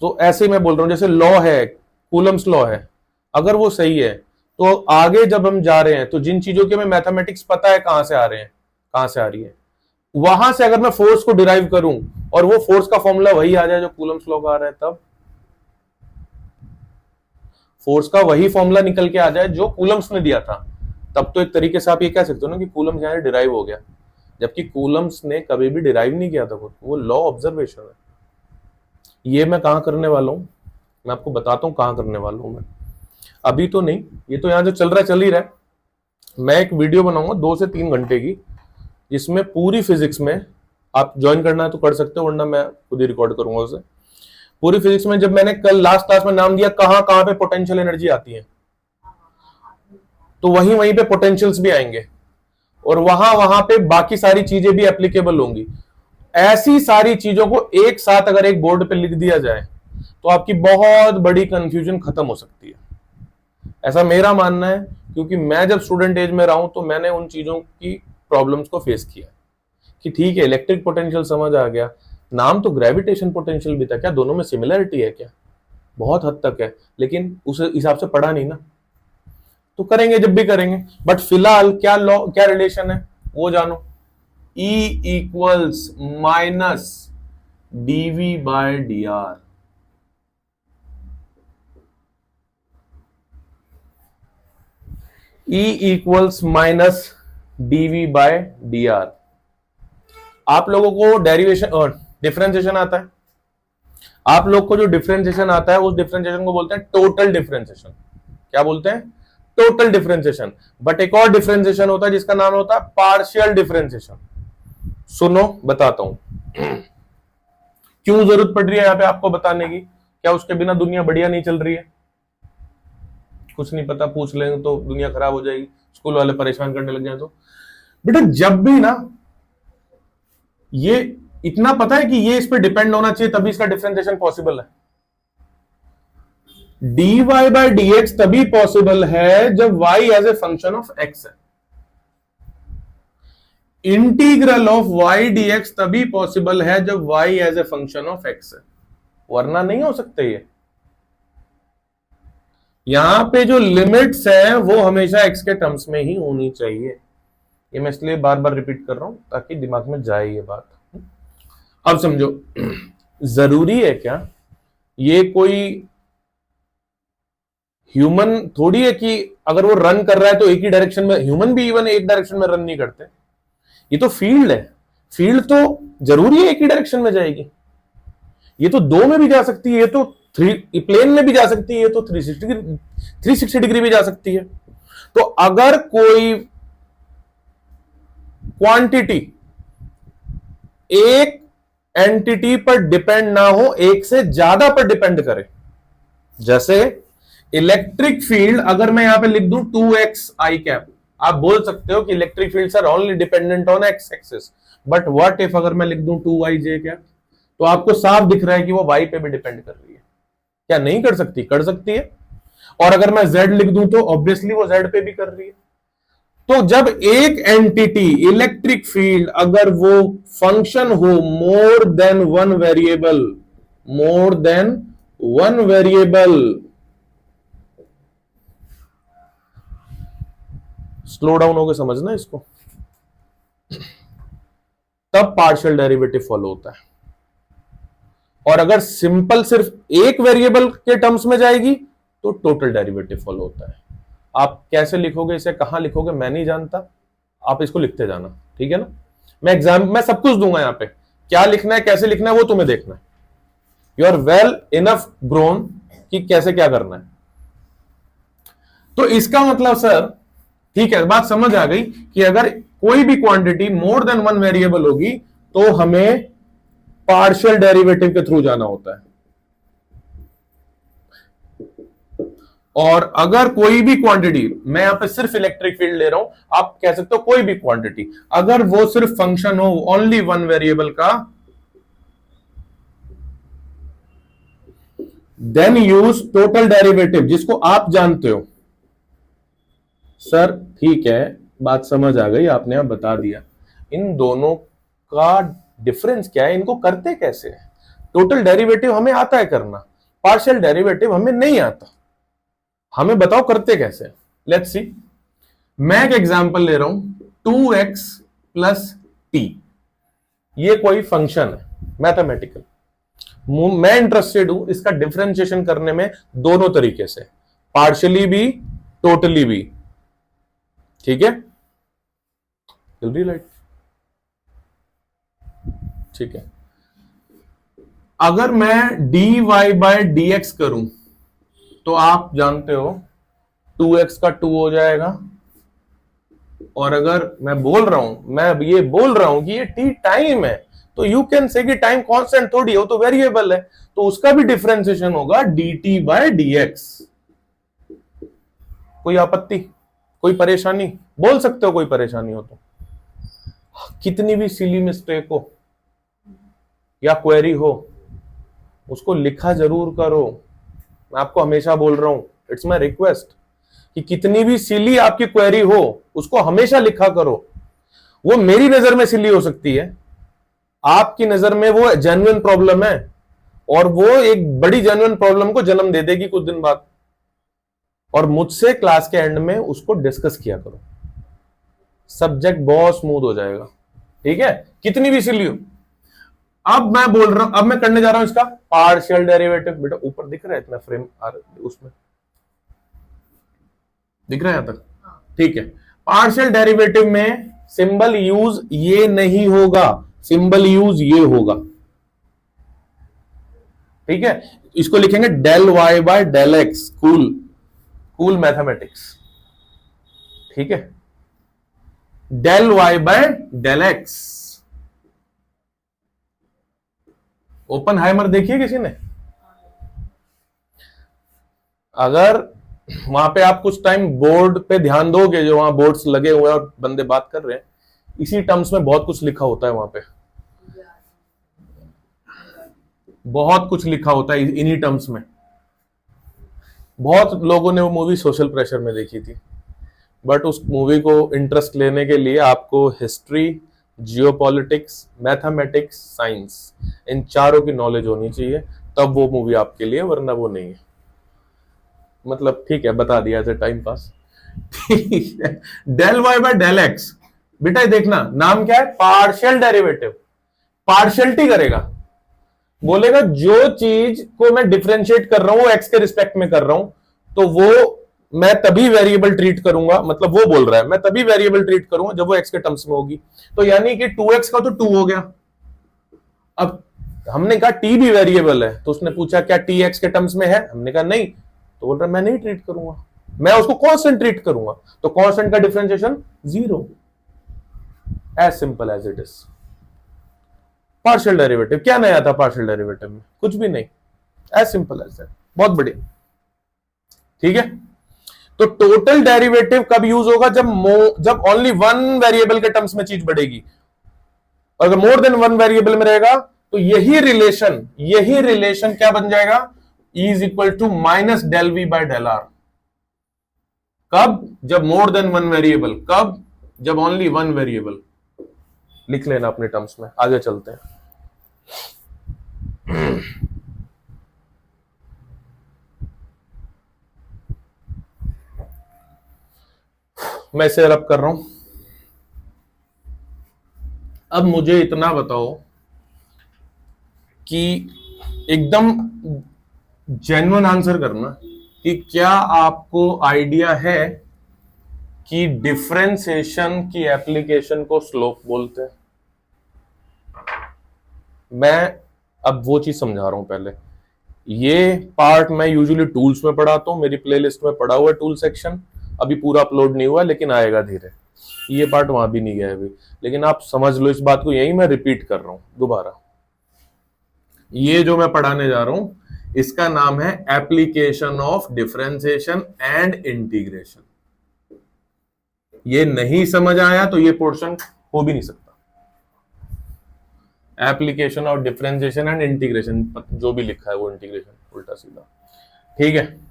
तो ऐसे मैं बोल रहा हूं, जैसे लॉ है, कूलम्स लॉ है, अगर वो सही है तो आगे जब हम जा रहे हैं तो जिन चीजों की हमें मैथमेटिक्स पता है कहां से आ रहे हैं, कहां से आ रही है, वहां से अगर मैं फोर्स को डिराइव करूं और वो फोर्स का फॉर्मूला वही आ जाए जो कूलम्स लॉ का आ रहा है, तब फोर्स का वही फॉर्मूला निकल के आ जाए जो कूलम्स ने दिया था, तब तो एक तरीके से आप ये कह सकते हो ना कि कूलम्स यहां डिराइव हो गया, जबकि कूलम्स ने कभी भी डिराइव नहीं किया था, वो लॉ ऑब्जर्वेशन है। ये मैं कहां करने वाला हूं, मैं आपको बताता हूं कहां करने वाला हूं मैं, अभी तो नहीं, ये तो यहां जो चल रहा है चल ही रहा है। मैं एक वीडियो बनाऊंगा 2 से 3 घंटे की, जिसमें पूरी फिजिक्स में, आप ज्वाइन करना है तो कर सकते हो, वरना मैं खुद ही रिकॉर्ड करूंगा उसे। पूरी फिजिक्स में, जब मैंने कल लास्ट क्लास में नाम दिया कहां कहां पे पोटेंशियल एनर्जी आती है, तो वहीं वहीं पे पोटेंशियल्स भी आएंगे, और वहां वहां पे बाकी सारी चीजें भी एप्लीकेबल होंगी। ऐसी सारी चीजों को एक साथ अगर एक बोर्ड पे लिख दिया जाए तो आपकी बहुत बड़ी कंफ्यूजन खत्म हो सकती है, ऐसा मेरा मानना है। क्योंकि मैं जब स्टूडेंट एज में रहा हूं तो मैंने उन चीजों की प्रॉब्लम्स को फेस किया कि ठीक है, इलेक्ट्रिक पोटेंशियल समझ आ गया, नाम तो ग्रेविटेशन पोटेंशियल भी था, क्या दोनों में सिमिलरिटी है क्या? बहुत हद तक है, लेकिन उस हिसाब से पढ़ा नहीं ना, तो करेंगे जब भी करेंगे। बट फिलहाल क्या लॉ, क्या रिलेशन है वो जानो। E equals minus dV/dr, E equals minus dV/dr। आप लोगों को डेरिवेशन डिफरेंशिएशन आता है, आप लोग को जो डिफरेंशिएशन आता है उस डिफरेंशिएशन को बोलते हैं टोटल डिफरेंशिएशन। क्या बोलते हैं? Total differentiation. बट एक और डिफरेंशिएशन होता है जिसका नाम होता है पार्शियल डिफरेंशिएशन। सुनो बताता हूं, क्यों जरूरत पड़ रही है यहाँ पे आपको बताने की? क्या उसके बिना दुनिया बढ़िया नहीं चल रही है? कुछ नहीं पता, पूछ लेंगे तो दुनिया खराब हो जाएगी, स्कूल वाले परेशान करने लग जाए तो। बेटा जब भी ना, ये इतना पता है कि ये इस पे डिपेंड होना चाहिए तभी इसका डिफरेंशिएशन पॉसिबल है। dy बाय dx तभी पॉसिबल है जब y as a function of x है। इंटीग्रल ऑफ y dx तभी पॉसिबल है जब y as a function of x है, वरना नहीं हो सकते। ये यहां पे जो लिमिट्स है वो हमेशा x के टर्म्स में ही होनी चाहिए। ये मैं इसलिए बार बार रिपीट कर रहा हूं ताकि दिमाग में जाए ये बात। अब समझो, जरूरी है क्या ये कोई ह्यूमन थोड़ी है कि अगर वो रन कर रहा है तो एक ही डायरेक्शन में, ह्यूमन भी इवन एक डायरेक्शन में रन नहीं करते। ये तो फील्ड है, फील्ड तो जरूरी है एक ही डायरेक्शन में जाएगी। ये तो दो में भी जा सकती है, ये तो प्लेन में भी जा सकती है, ये तो 360 डिग्री भी जा सकती है। तो अगर कोई क्वांटिटी एक एंटिटी पर डिपेंड ना हो, एक से ज्यादा पर डिपेंड करे, जैसे इलेक्ट्रिक फील्ड अगर मैं यहां पे लिख दूं 2x i कैप, आप बोल सकते हो कि electric fields are only dependent on x axis, but what if अगर मैं लिख दूं 2y j कैप, तो आपको साफ दिख रहा है कि वो y पे भी डिपेंड कर रही है। क्या नहीं कर सकती? कर सकती है। और अगर मैं z लिख दूं तो ऑब्वियसली वो z पे भी कर रही है। तो जब एक एंटिटी इलेक्ट्रिक फील्ड अगर वो फंक्शन हो more than one variable, more than one variable, slow down होकर समझना इसको, तब पार्शियल डेरिवेटिव फॉलो होता है। और अगर सिंपल सिर्फ एक वेरिएबल के टर्म्स में जाएगी तो टोटल डेरिवेटिव फॉलो होता है। आप कैसे लिखोगे इसे, कहां लिखोगे मैं नहीं जानता, आप इसको लिखते जाना, ठीक है ना। मैं सब कुछ दूंगा यहां पे, क्या लिखना है कैसे लिखना है वो तुम्हें देखना है। You are well enough grown कि कैसे क्या करना है। तो इसका मतलब सर, ठीक है, बात समझ आ गई कि अगर कोई भी quantity more than one variable होगी तो हमें पार्शियल डेरिवेटिव के थ्रू जाना होता है। और अगर कोई भी क्वांटिटी, मैं यहां पे सिर्फ इलेक्ट्रिक फील्ड ले रहा हूं, आप कह सकते हो कोई भी क्वांटिटी, अगर वो सिर्फ फंक्शन हो ओनली वन वेरिएबल का, देन यूज टोटल डेरिवेटिव, जिसको आप जानते हो। सर ठीक है, बात समझ आ गई, आपने आप बता दिया। इन दोनों का डिफरेंस क्या है, इनको करते कैसे है? टोटल डेरिवेटिव हमें आता है करना, पार्शियल डेरिवेटिव हमें नहीं आता। हमें बताओ करते कैसे। लेट्स सी, मैं एक एग्जांपल ले रहा हूं 2x प्लस t, ये कोई फंक्शन है मैथमेटिकल, मैं इंटरेस्टेड हूं इसका डिफरेंशिएशन करने में दोनों तरीके से, पार्शियली भी टोटली भी, ठीक है। लाइट, ठीक है। अगर मैं dy बाय dx करूं तो आप जानते हो 2x का 2 हो जाएगा। और अगर मैं बोल रहा हूं, मैं अब ये बोल रहा हूं कि ये t टाइम है, तो यू कैन से कि टाइम कांस्टेंट थोड़ी है, वो तो वेरिएबल है, तो उसका भी डिफरेंशिएशन होगा dt बाय dx। कोई आपत्ति, कोई परेशानी? बोल सकते हो कोई परेशानी हो तो। कितनी भी सिली मिस्टेक हो या क्वेरी हो, उसको लिखा जरूर करो। मैं आपको हमेशा बोल रहा हूं, इट्स माय रिक्वेस्ट कि कितनी भी सिली आपकी क्वेरी हो उसको हमेशा लिखा करो। वो मेरी नजर में सिली हो सकती है, आपकी नजर में वो जेन्युइन प्रॉब्लम है, और वो एक बड़ी जेन्युइन प्रॉब्लम को जन्म दे देगी कुछ दिन बाद। और मुझसे क्लास के एंड में उसको डिस्कस किया करो, सब्जेक्ट बहुत स्मूथ हो जाएगा, ठीक है, कितनी भी सिली हो। अब मैं बोल रहा हूं, अब मैं करने जा रहा हूं इसका पार्शियल डेरिवेटिव। बेटा ऊपर दिख रहा है इतना फ्रेम, उसमें दिख रहा है यहां तक, ठीक है। पार्शियल डेरिवेटिव में सिंबल यूज ये नहीं होगा, सिंबल यूज ये होगा, ठीक है। इसको लिखेंगे del Y by del X, cool mathematics, ठीक है। Del Y by del X, Oppenheimer देखिए किसी ने? अगर वहां पे आप कुछ टाइम बोर्ड पे ध्यान दोगे, जो वहां बोर्ड्स लगे हुए हैं और बंदे बात कर रहे हैं, इसी टर्म्स में बहुत कुछ लिखा होता है वहां पे, बहुत कुछ लिखा होता है इन्हीं टर्म्स में। बहुत लोगों ने वो मूवी सोशल प्रेशर में देखी थी, बट उस मूवी को इंटरेस्ट लेने के लिए आपको हिस्ट्री, जियोपॉलिटिक्स, मैथमेटिक्स, साइंस, इन चारों की नॉलेज होनी चाहिए, तब वो मूवी आपके लिए, वरना वो नहीं है। मतलब ठीक है, बता दिया एज ए टाइम पास। ठीक है, del Y by del X, बेटा ये देखना नाम क्या है, पार्शियल डेरिवेटिव। पार्शियलिटी करेगा, बोलेगा जो चीज को मैं डिफरेंशिएट कर रहा हूं एक्स के रिस्पेक्ट में कर रहा हूं, तो वो मैं तभी वेरिएबल ट्रीट करूंगा, मतलब वो बोल रहा है मैं तभी वेरिएबल ट्रीट करूंगा जब वो एक्स के टर्म्स में होगी। तो यानी कि 2x का तो 2 हो गया। अब हमने कहा t भी वेरिएबल है, तो उसने पूछा क्या t x के टर्म्स में है, हमने कहा नहीं, तो बोल रहा मैं नहीं ट्रीट करूंगा, मैं उसको कांस्टेंट ट्रीट करूंगा, तो कांस्टेंट का differentiation 0। As simple as it is. Partial derivative, क्या नया था पार्शियल डेरिवेटिव में? कुछ भी नहीं, एज सिंपल एज दैट। बहुत बढ़िया, ठीक है। तो टोटल डेरिवेटिव कब यूज होगा? जब ओनली वन वेरिएबल के टर्म्स में चीज बढ़ेगी। अगर मोर देन वन वेरिएबल में रहेगा तो यही रिलेशन क्या बन जाएगा? E is equal to minus del V by del R. कब? जब मोर देन वन वेरिएबल। कब? जब ओनली वन वेरिएबल। लिख लेना अपने टर्म्स में, आगे चलते हैं। मैं इसे रब कर रहा हूं। अब मुझे इतना बताओ कि एकदम जेन्युइन आंसर करना कि क्या आपको आइडिया है कि डिफरेंशिएशन की एप्लीकेशन को स्लोप बोलते हैं? मैं अब वो चीज समझा रहा हूं। पहले ये पार्ट मैं यूजुअली टूल्स में पढ़ाता हूं, मेरी प्लेलिस्ट में पढ़ा हुआ है टूल सेक्शन, अभी पूरा अपलोड नहीं हुआ लेकिन आएगा धीरे। ये पार्ट वहां भी नहीं गया अभी, लेकिन आप समझ लो इस बात को, यही मैं रिपीट कर रहा हूं दोबारा। ये जो मैं पढ़ाने जा रहा हूं इसका नाम है application of differentiation and integration. ये नहीं समझ आया तो ये पोर्शन हो भी नहीं सकता। Application of differentiation and integration, जो भी लिखा है वो इंटीग्रेशन उल्टा सीधा, ठीक है।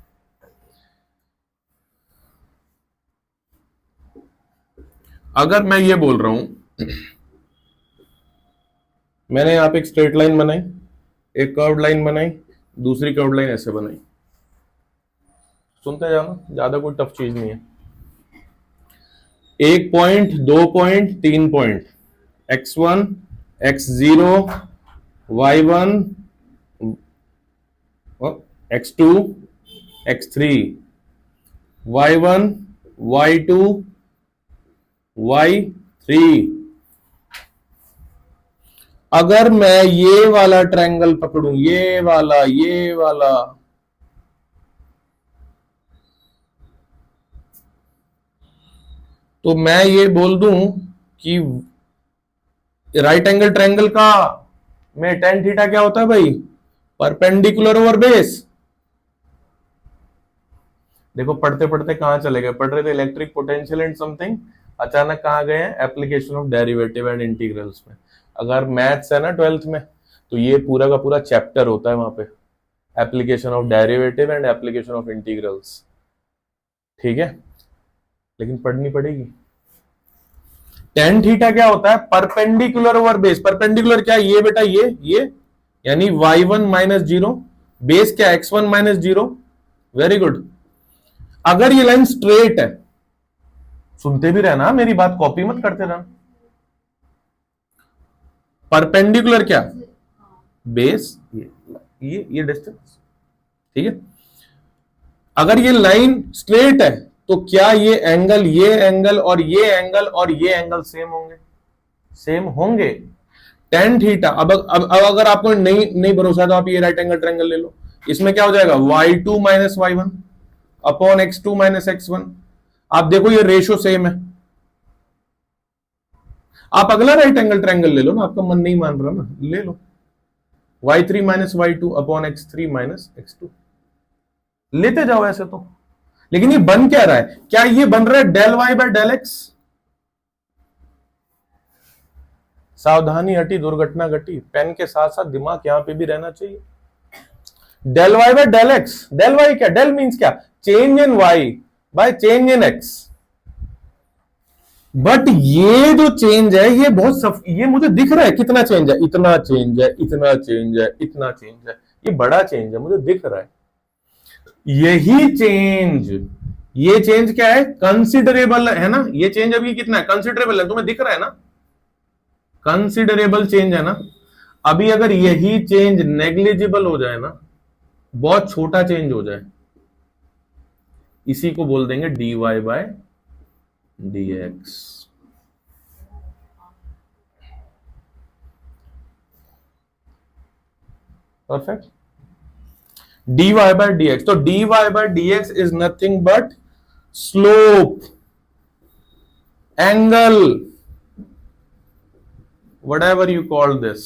अगर मैं ये बोल रहा हूं, मैंने यहां पे एक स्ट्रेट लाइन बनाई, एक कर्व लाइन बनाई, दूसरी कर्व लाइन ऐसे बनाई, सुनते जाना, ज्यादा कोई टफ चीज नहीं है। 1 point, 2 point, 3 point, x1, x0, y1, x2, x3, y1, y2, y3। अगर मैं ये वाला ट्रायंगल पकड़ूं, ये वाला, तो मैं ये बोल दूं कि राइट एंगल ट्रायंगल का में टेन थीटा क्या होता है भाई? Perpendicular over base. देखो पढ़ते पढ़ते कहां चले गए, पढ़ रहे थे इलेक्ट्रिक पोटेंशियल एंड समथिंग, अचानक कहां गए हैं? Application of derivative and integrals में। अगर मैथ्स है ना 12th में, तो ये पूरा का पूरा चैप्टर होता है वहां पे, application of derivative and application of integrals, ठीक है। लेकिन पढ़नी पड़ेगी। टेन थीटा क्या होता है? Perpendicular over base. परपेंडिकुलर क्या? ये बेटा ये यानी y1 माइनस 0, बेस क्या? x1 minus 0। Very good. अगर ये लाइन स्ट्रेट है, सुनते भी रहना मेरी बात, कॉपी मत करते रहना। परपेंडिकुलर क्या? बेस, ये डिस्टेंस, ठीक है। अगर ये लाइन स्ट्रेट है तो क्या ये एंगल और ये एंगल सेम होंगे? सेम होंगे। Tan theta. अब अगर आपको नहीं भरोसा तो आप ये राइट एंगल ट्रायंगल ले लो, इसमें क्या हो जाएगा? y2 minus y1 upon x2 minus x1। आप देखो ये रेशो सेम है। आप अगला राइट एंगल ट्रायंगल ले लो ना, आपका मन नहीं मान रहा ना, ले लो, y3 minus y2 upon x3 minus x2 लेते जाओ ऐसे तो। लेकिन ये बन क्या रहा है? क्या ये बन रहा है del y by del X? सावधानी हटी, दुर्घटना घटी। पेन के साथ साथ दिमाग यहां पे भी रहना चाहिए। Del Y by del X, del Y क्या? डेल मीन्स क्या? Change in Y by change in X. But ये जो चेंज है ये ये मुझे दिख रहा है कितना चेंज है, इतना चेंज है, इतना चेंज है, इतना चेंज है, ये बड़ा चेंज है, मुझे दिख रहा है। यही चेंज, ये चेंज क्या है? कंसिडरेबल है ना। ये चेंज अभी कितना है? कंसिडरेबल है, तुम्हें दिख रहा है ना, कंसिडरेबल चेंज है ना। अभी अगर यही चेंज नेग्लिजिबल हो जाए ना, बहुत छोटा चेंज हो जाए, इसी को बोल देंगे dy by dx। Perfect. dy by dx, तो dy by dx is nothing but slope, angle, whatever you call this,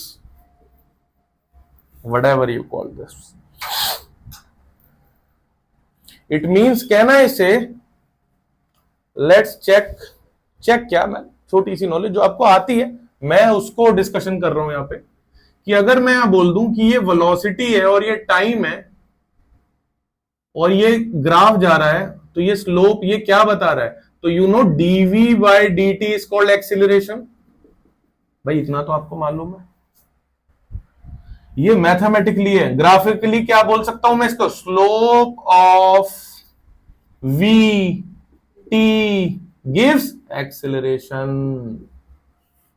whatever you call this, it means, can I say, let's check क्या, मैं छोटी सी नॉलेज जो आपको आती है मैं उसको डिस्कशन कर रहा हूं यहां पे, कि अगर मैं यहां बोल दूं कि ये वेलोसिटी है और ये टाइम है और ये ग्राफ जा रहा है, तो ये स्लोप ये क्या बता रहा है? तो you know dv by dt is called acceleration. भाई इतना तो आपको मालूम है। ये मैथमेटिकली है। ग्राफिकली क्या बोल सकता हूं मैं इसको? Slope of v t gives acceleration.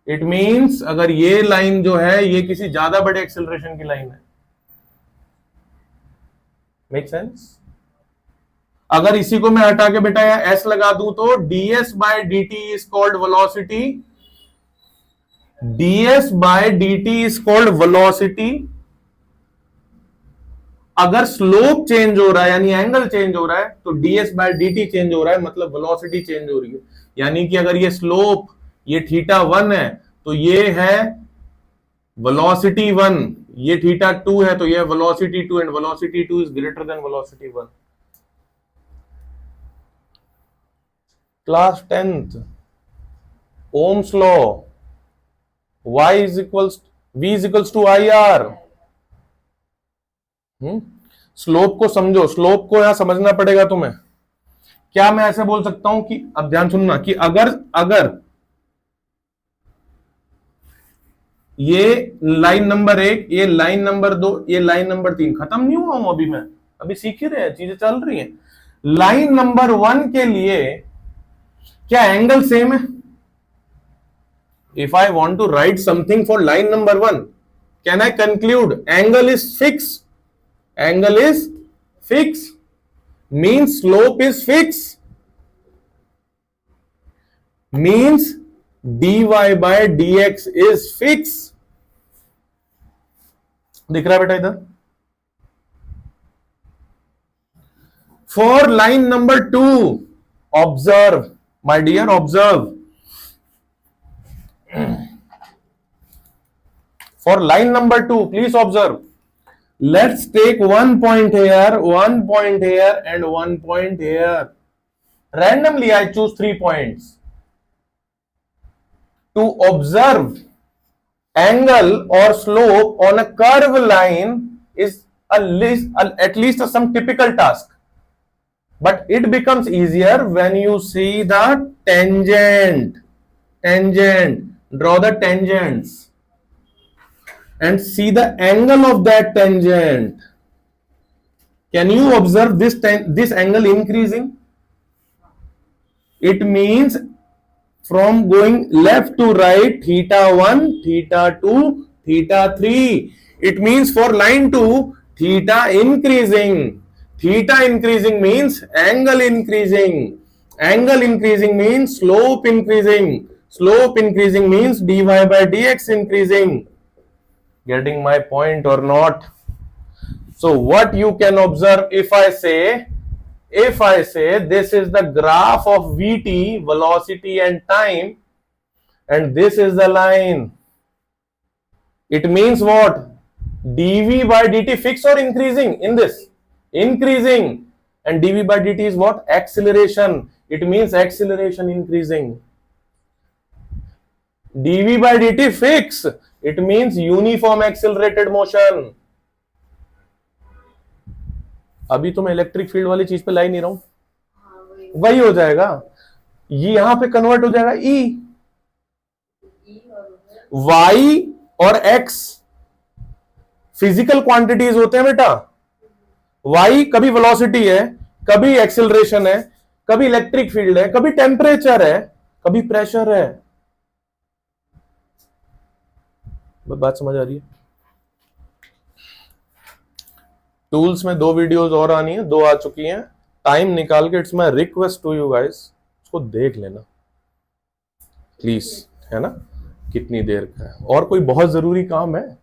It means अगर ये लाइन जो है ये किसी ज्यादा बड़े एक्सेलरेशन की लाइन है। Make sense? अगर इसी को मैं हटा के बेटा यहां s लगा दूं तो ds by dt is called velocity, ds by dt is called velocity. अगर स्लोप चेंज हो रहा है यानी एंगल चेंज हो रहा है तो ds बाय dt चेंज हो रहा है, मतलब वेलोसिटी चेंज हो रही है। यानी कि अगर ये स्लोप ये θ1 है तो ये है वेलोसिटी 1, ये θ2 है तो ये velocity 2, and velocity 2 is greater than velocity 1। Class 10th, Ohm's law, y is equals v is equals to I R. Slope को समझो, स्लोप को यहां समझना पड़ेगा तुम्हें। क्या मैं ऐसे बोल सकता हूं कि, अब ध्यान सुनना, कि अगर ये लाइन नंबर 1, ये लाइन नंबर 2, ये लाइन नंबर 3, खत्म नहीं हुआ हूं अभी, मैं अभी सीख ही रहे हैं, चीजें चल रही हैं। लाइन नंबर 1 के लिए क्या एंगल सेम है? If I want to write something for line number 1, can I conclude angle is fix? Angle is fixed, means slope is fixed, means dy by dx is fixed। दिख रहा है बेटा इधर? For line number 2, observe my dear, observe। For line number 2, please observe। Let's take 1 point here, 1 point here, and 1 point here. Randomly, I choose 3 points to observe angle or slope on a curved line is at least some typical task. But it becomes easier when you see the tangent. Draw the tangents and see the angle of that tangent. Can you observe this angle increasing? It means from going left to right, θ1, θ2, θ3. It means for line 2, theta increasing. Theta increasing means angle increasing. Angle increasing means slope increasing. Slope increasing means dy by dx increasing. Getting my point or not? So what you can observe, if I say this is the graph of vt, velocity and time, and this is the line, it means what? dv by dt fixed or increasing in this? Increasing. And dv by dt is what? Acceleration. It means acceleration increasing. dv by dt fixed, it means uniform accelerated motion. अभी तो मैं electric field वाली चीज पे ला ही नहीं रहा हूं, वही हो जाएगा, ये यहां पे कन्वर्ट हो जाएगा ई। y और x फिजिकल क्वांटिटीज होते हैं बेटा। y कभी वेलोसिटी है, कभी एक्सेलरेशन है, कभी इलेक्ट्रिक फील्ड है, कभी टेम्परेचर है, कभी प्रेशर है। बात समझ आ रही है? टूल्स में 2 वीडियोस और आनी है, 2 आ चुकी हैं, टाइम निकाल के it's my request to you guys, उसको देख लेना प्लीज, है ना? कितनी देर का है और कोई बहुत जरूरी काम है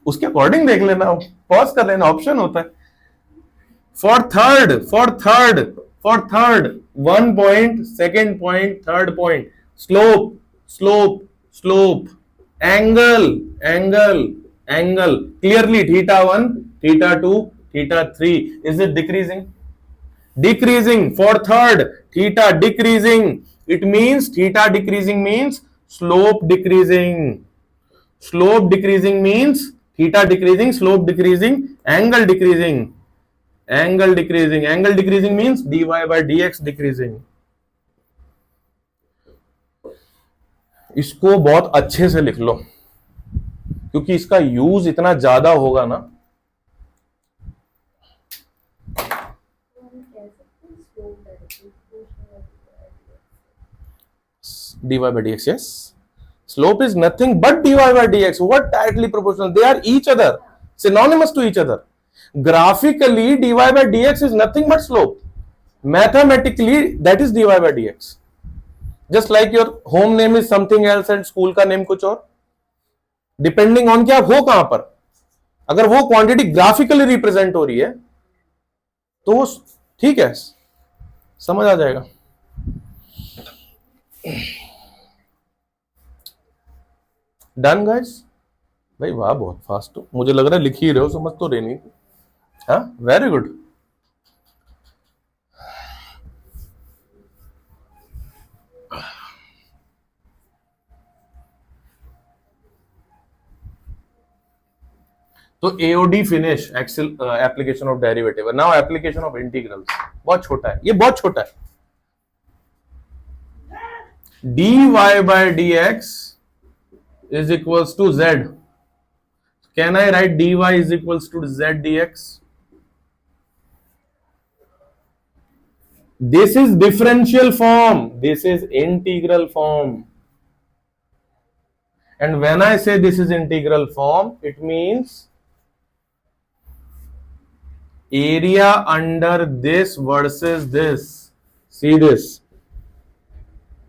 उसके अकॉर्डिंग देख लेना, पॉज कर लेना, ऑप्शन होता है। For third 1 point, second point, third point, slope, angle, clearly theta 1, theta 2, theta 3, is it decreasing? For third, theta decreasing, it means theta decreasing means slope decreasing means theta decreasing, slope decreasing, angle decreasing means dy by dx decreasing। इसको बहुत अच्छे से लिख लो क्योंकि इसका use इतना ज्यादा होगा ना। dy by dx, yes, slope is nothing but dy by dx. What? Directly proportional, they are each other, synonymous to each other. Graphically dy by dx is nothing but slope, mathematically that is dy by dx. Just like your home name is something else and school का name कुछ और, depending on क्या हो कहां पर। अगर वो quantity graphically represent हो रही है तो ठीक है, समझ आ जाएगा। Done guys? भाई वाह, बहुत फास्ट हो, मुझे लग रहा है लिख ही रहे हो, समझ तो रहे नहीं। हाँ, वेरी गुड। तो AOD finish, application of derivative. Now application of integrals, बहुत छोटा है, ये बहुत छोटा है। dy by dx is equals to z. Can I write dy is equals to z dx? This is differential form, this is integral form. And when I say this is integral form, it means area under this versus this. See this,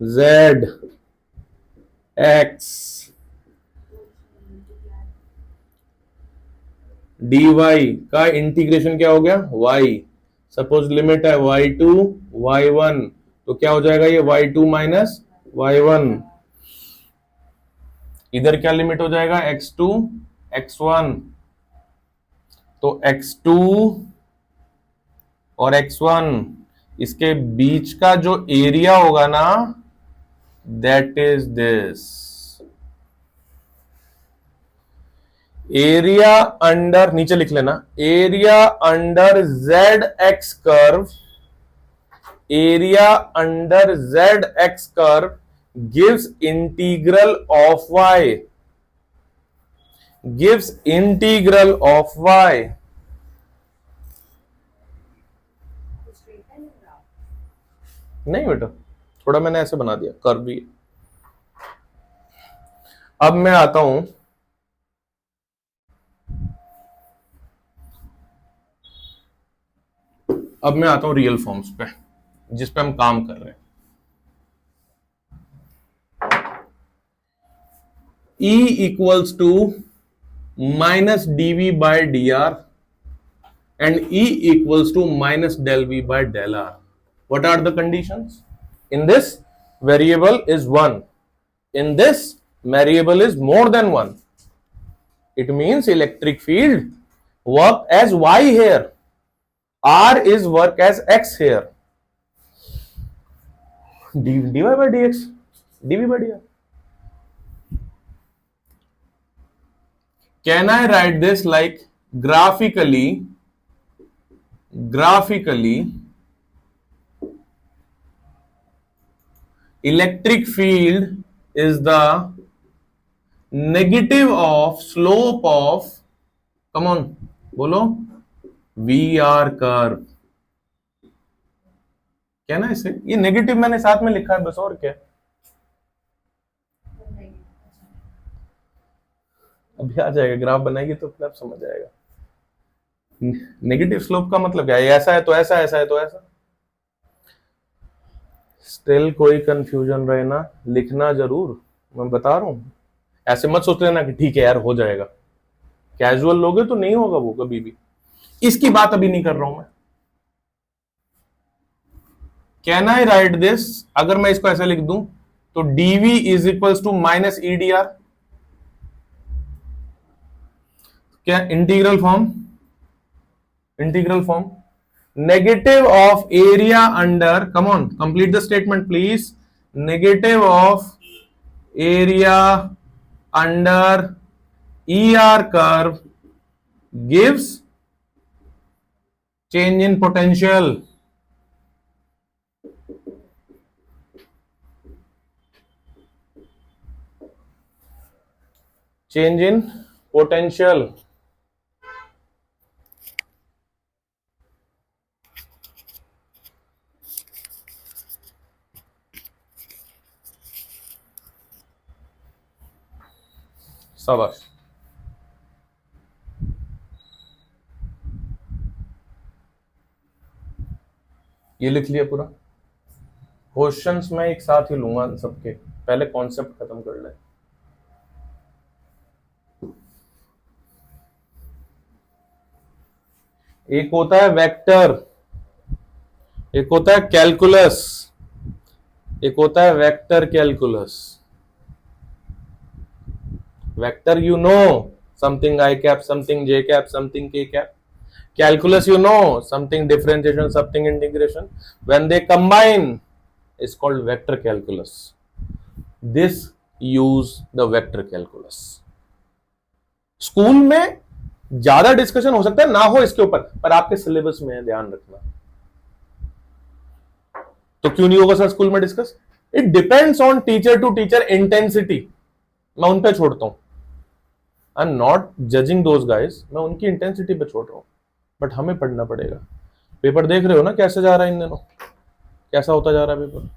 z x dy का integration क्या हो गया, y। Suppose limit है y2 y1, तो क्या हो जाएगा ये y2 माइनस y1। इधर क्या लिमिट हो जाएगा, x2 x1, तो x2 और x1 इसके बीच का जो एरिया होगा ना, that is this area under, नीचे लिख लेना, area under ZX curve, area under ZX curve gives integral of y, gives integral of y। नहीं बेटा, थोड़ा मैंने ऐसे बना दिया, कर्व भी। अब मैं आता हूं रियल फॉर्म्स पे, जिस पे हम काम कर रहे हैं। E equals to minus dv by dr and E equals to minus del v by del r. What are the conditions? In this, variable is 1. In this, variable is more than one, it means electric field work as y here, r is work as x here. dy by dx, dv by dr. Can I write this like graphically electric field is the negative of slope of, come on बोलो, VR curve. क्या ना इसे, ये negative मैंने साथ में लिखा है बस, और क्या. अभी आ जाएगा, ग्राफ बनाएगी तो फिर आप समझ आएगा. नेगेटिव स्लोप का मतलब क्या है, ऐसा है तो ऐसा, ऐसा है तो ऐसा. स्टिल कोई कंफ्यूजन रहे ना, लिखना जरूर, मैं बता रहा हूं. ऐसे मत सोच लेना कि ठीक है यार हो जाएगा, कैजुअल लोगे तो नहीं होगा वो कभी भी. इसकी बात अभी नहीं कर रहा हूं मैं. कैन आई राइट दिस, अगर मैं इसको ऐसे लिख दूं तो dv is equals to minus EDR. क्या integral form negative of area under, come on complete the statement please, negative of area under ER curve gives change in potential. Change in potential. शाबाश. ये लिख लिया पूरा. Questions मैं एक साथ ही लूंगा सबके, पहले कॉन्सेप्ट खत्म कर ले. एक होता है वेक्टर, एक होता है कैलकुलस, एक होता है vector calculus. Vector you know, something i cap, something j cap, something k cap. Calculus you know, something differentiation, something integration. When they combine is called vector calculus. This use the vector calculus. School में ज्यादा discussion हो सकता है ना हो इसके ऊपर, पर आपके सिलेबस में है, ध्यान रखना. तो क्यों नहीं होगा सर स्कूल में discuss? It depends on teacher to teacher intensity. मैं उन पे छोड़ता हूं. I am not judging those guys, मैं उनकी इंटेंसिटी पे छोड़ रहा हूं. बट हमें पढ़ना पड़ेगा. पेपर देख रहे हो ना कैसे जा रहा है इन दिनों, कैसा होता जा रहा है पेपर.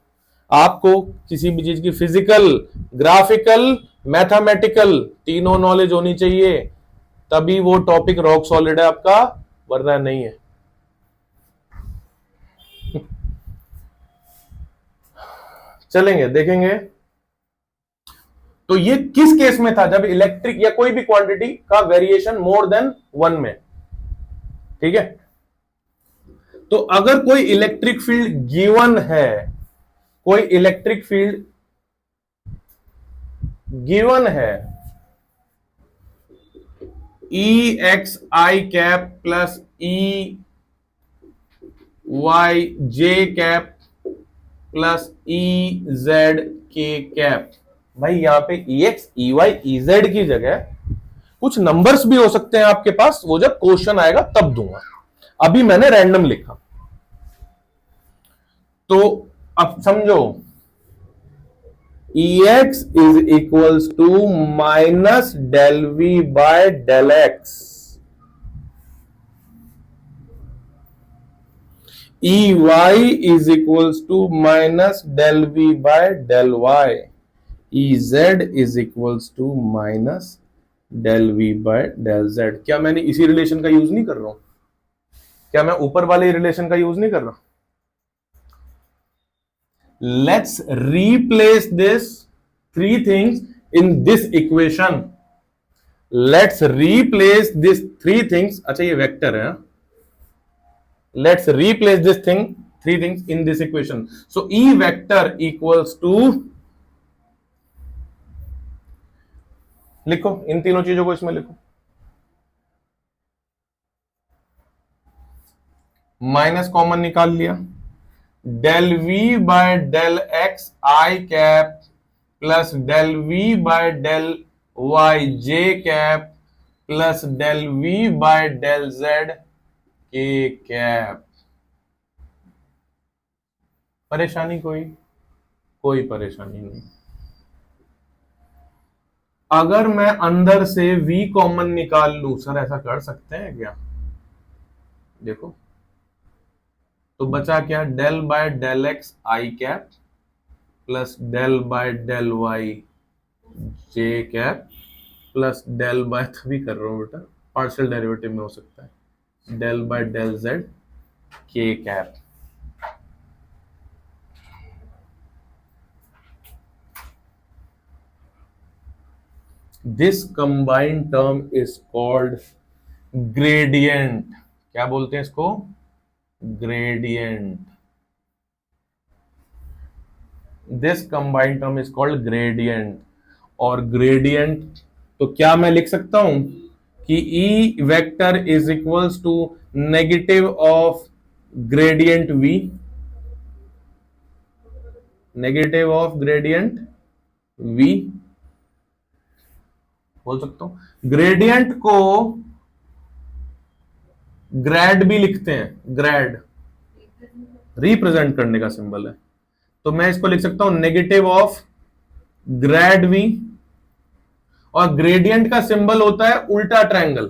आपको किसी भी चीज की फिजिकल, ग्राफिकल, मैथमेटिकल तीनों नॉलेज होनी चाहिए, तभी वो टॉपिक रॉक सॉलिड है आपका, वरना नहीं है. चलेंगे, देखेंगे. तो ये किस केस में था, जब इलेक्ट्रिक या कोई भी क्वांटिटी का वेरिएशन मोर देन 1 में. ठीक है. तो अगर कोई इलेक्ट्रिक फील्ड गिवन है, कोई इलेक्ट्रिक फील्ड गिवन है, ई एक्स आई कैप प्लस ई वाई जे कैप प्लस ई जेड के कैप. भाई यहां पे E x E y E z की जगह कुछ नंबर्स भी हो सकते हैं आपके पास, वो जब क्वेश्चन आएगा तब दूंगा. अभी मैंने रैंडम लिखा. तो अब समझो, Ex is equals to minus del V by del X. Ey is equals to minus del V by del Y. Ez is equals to minus del V by del Z. क्या मैंने इसी relation का use नहीं कर रहा हूं? क्या मैं ऊपर वाले रिलेशन का यूज नहीं कर रहा? Let's replace this three things in this equation. Let's replace this three things. अच्छा ये वेक्टर है. Let's replace this three things in this equation. So E vector equals to लिखो इन तीनों चीजों को इसमें लिखो। माइनस कॉमन निकाल लिया, del V by del X I cap plus del V by del Y J cap plus del V by del Z के cap. परेशानी कोई? कोई परेशानी नहीं। अगर मैं अंदर से v कॉमन निकाल लूं, सर ऐसा कर सकते हैं क्या? देखो तो बचा क्या, del by del X I cap plus del by del Y J cap plus del by, तभी कर रहा हूं बेटा, पार्शियल डेरिवेटिव में हो सकता है, डेल बाय डेल जेड के cap. This combined term is called gradient. क्या बोलते हैं इसको? Gradient. This combined term is called gradient. और ग्रेडियंट तो क्या मैं लिख सकता हूं कि E vector is equals to negative of gradient v, negative of gradient v बोल सकता हूं। ग्रेडियंट को ग्रेड भी लिखते हैं, ग्रेड रिप्रेजेंट करने का सिंबल है, तो मैं इसको लिख सकता हूं नेगेटिव ऑफ ग्रेड v, और ग्रेडियंट का सिंबल होता है उल्टा ट्रायंगल,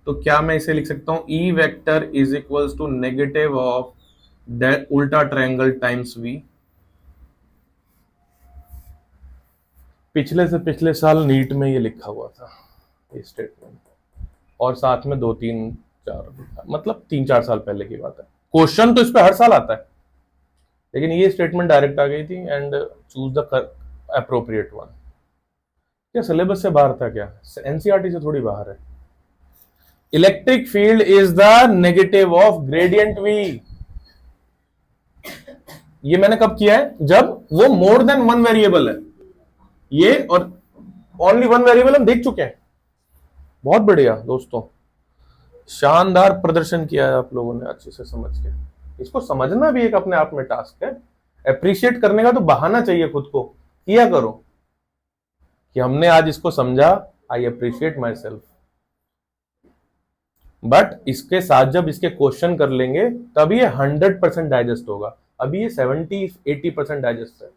तो क्या मैं इसे लिख सकता हूं E vector is equals to negative of उल्टा ट्रायंगल टाइम्स v। पिछले से पिछले साल नीट में ये लिखा हुआ था ये स्टेटमेंट, और साथ में 2-3-4 मतलब 3-4 साल पहले की बात है। क्वेश्चन तो इस पे हर साल आता है, लेकिन ये स्टेटमेंट डायरेक्ट आ गई थी, and choose the appropriate one. क्या सिलेबस से बाहर था क्या? एनसीईआरटी से थोड़ी बाहर है। Electric field is the negative of gradient v। ये मैंने कब किया है? जब वो मोर देन वन वेरिएबल है, ये और ओनली वन वेरिएबल हम देख चुके हैं। बहुत बढ़िया दोस्तों, शानदार प्रदर्शन किया है आप लोगों ने अच्छे से समझ के। इसको समझना भी एक अपने आप में टास्क है। अप्रिशिएट करने का तो बहाना चाहिए खुद को, किया करो कि हमने आज इसको समझा, I appreciate my self. But इसके साथ जब इसके क्वेश्चन कर लेंगे तब ये 100% डाइजेस्ट होगा। अभी ये 70-80% डाइजेस्ट है।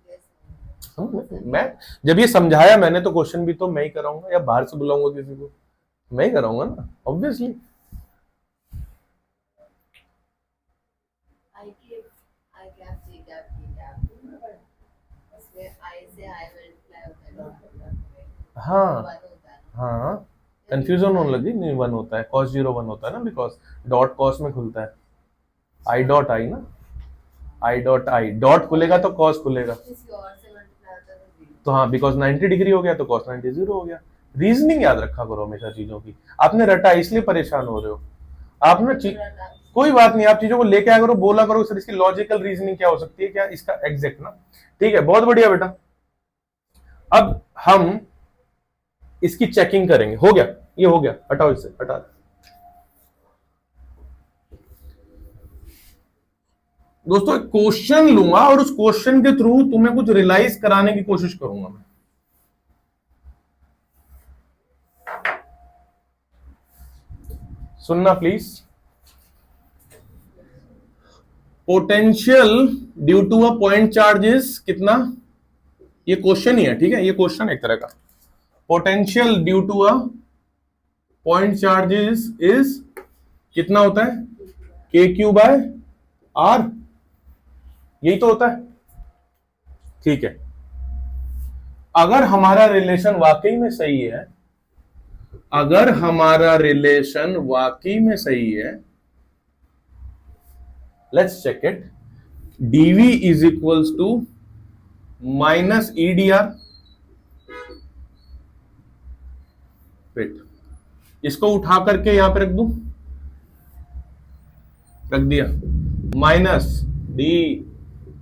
मैं जब ये समझाया मैंने, तो क्वेश्चन भी तो मैं ही कराऊंगा, या बाहर से बुलाऊंगा किसी को? मैं ही कराऊंगा ना, ऑब्वियसली। हाँ हाँ, कंफ्यूजन होने लगी। नहीं, 1 होता है, cos 0 1 होता है ना, बिकॉज डॉट cos में खुलता है, आई डॉट आई ना, आई डॉट आई, डॉट खुलेगा तो cos खुलेगा, तो हाँ बिकॉज 90 डिग्री हो गया तो cos 90 0 हो गया। रीजनिंग याद रखा करो हमेशा चीजों की। आपने रटा इसलिए परेशान हो रहे हो, आपने कोई बात नहीं, आप चीजों को लेके आया करो, बोला करो सर इसकी लॉजिकल रीजनिंग क्या हो सकती है, क्या इसका एग्जैक्ट ना। ठीक है, बहुत बढ़िया बेटा। अब हम इसकी चेकिंग करेंगे। हो गया, ये हो गया, हटाओ इसे, हटा। दोस्तों एक क्वेश्चन लूंगा और उस क्वेश्चन के थ्रू तुम्हें कुछ रियलाइज कराने की कोशिश करूंगा मैं। सुनना please. Potential due to a point charge is कितना? ये क्वेश्चन ही है, ठीक है, ये क्वेश्चन एक तरह का। Potential due to a point charge is कितना होता है? के क्यू बाय आर, यही तो होता है। ठीक है, अगर हमारा रिलेशन वाकई में सही है, अगर हमारा रिलेशन वाकई में सही है, let's check it. dv is equals to minus E D R. Wait, इसको उठा करके यहां पे रख दूं, रख दिया, minus D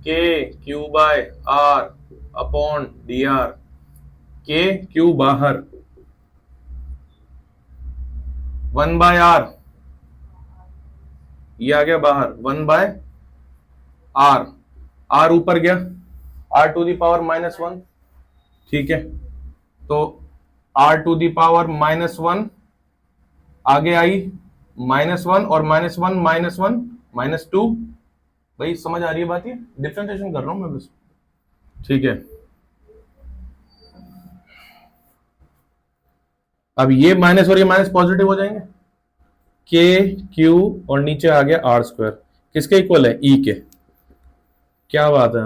K Q by R upon D R, K Q बाहर, 1/r, ये आ गया बाहर 1/r, r ऊपर गया r⁻⁻1, ठीक है। तो r⁻⁻1 आगे आई -1 और -1 -1 -2। भाई समझ आ रही है बात? ये डिफरेंशिएशन कर रहा हूं मैं बस, ठीक है। अब ये माइनस और ये माइनस पॉजिटिव हो जाएंगे, के क्यू और नीचे आ गया r², किसके इक्वल है? ई के। क्या बात है,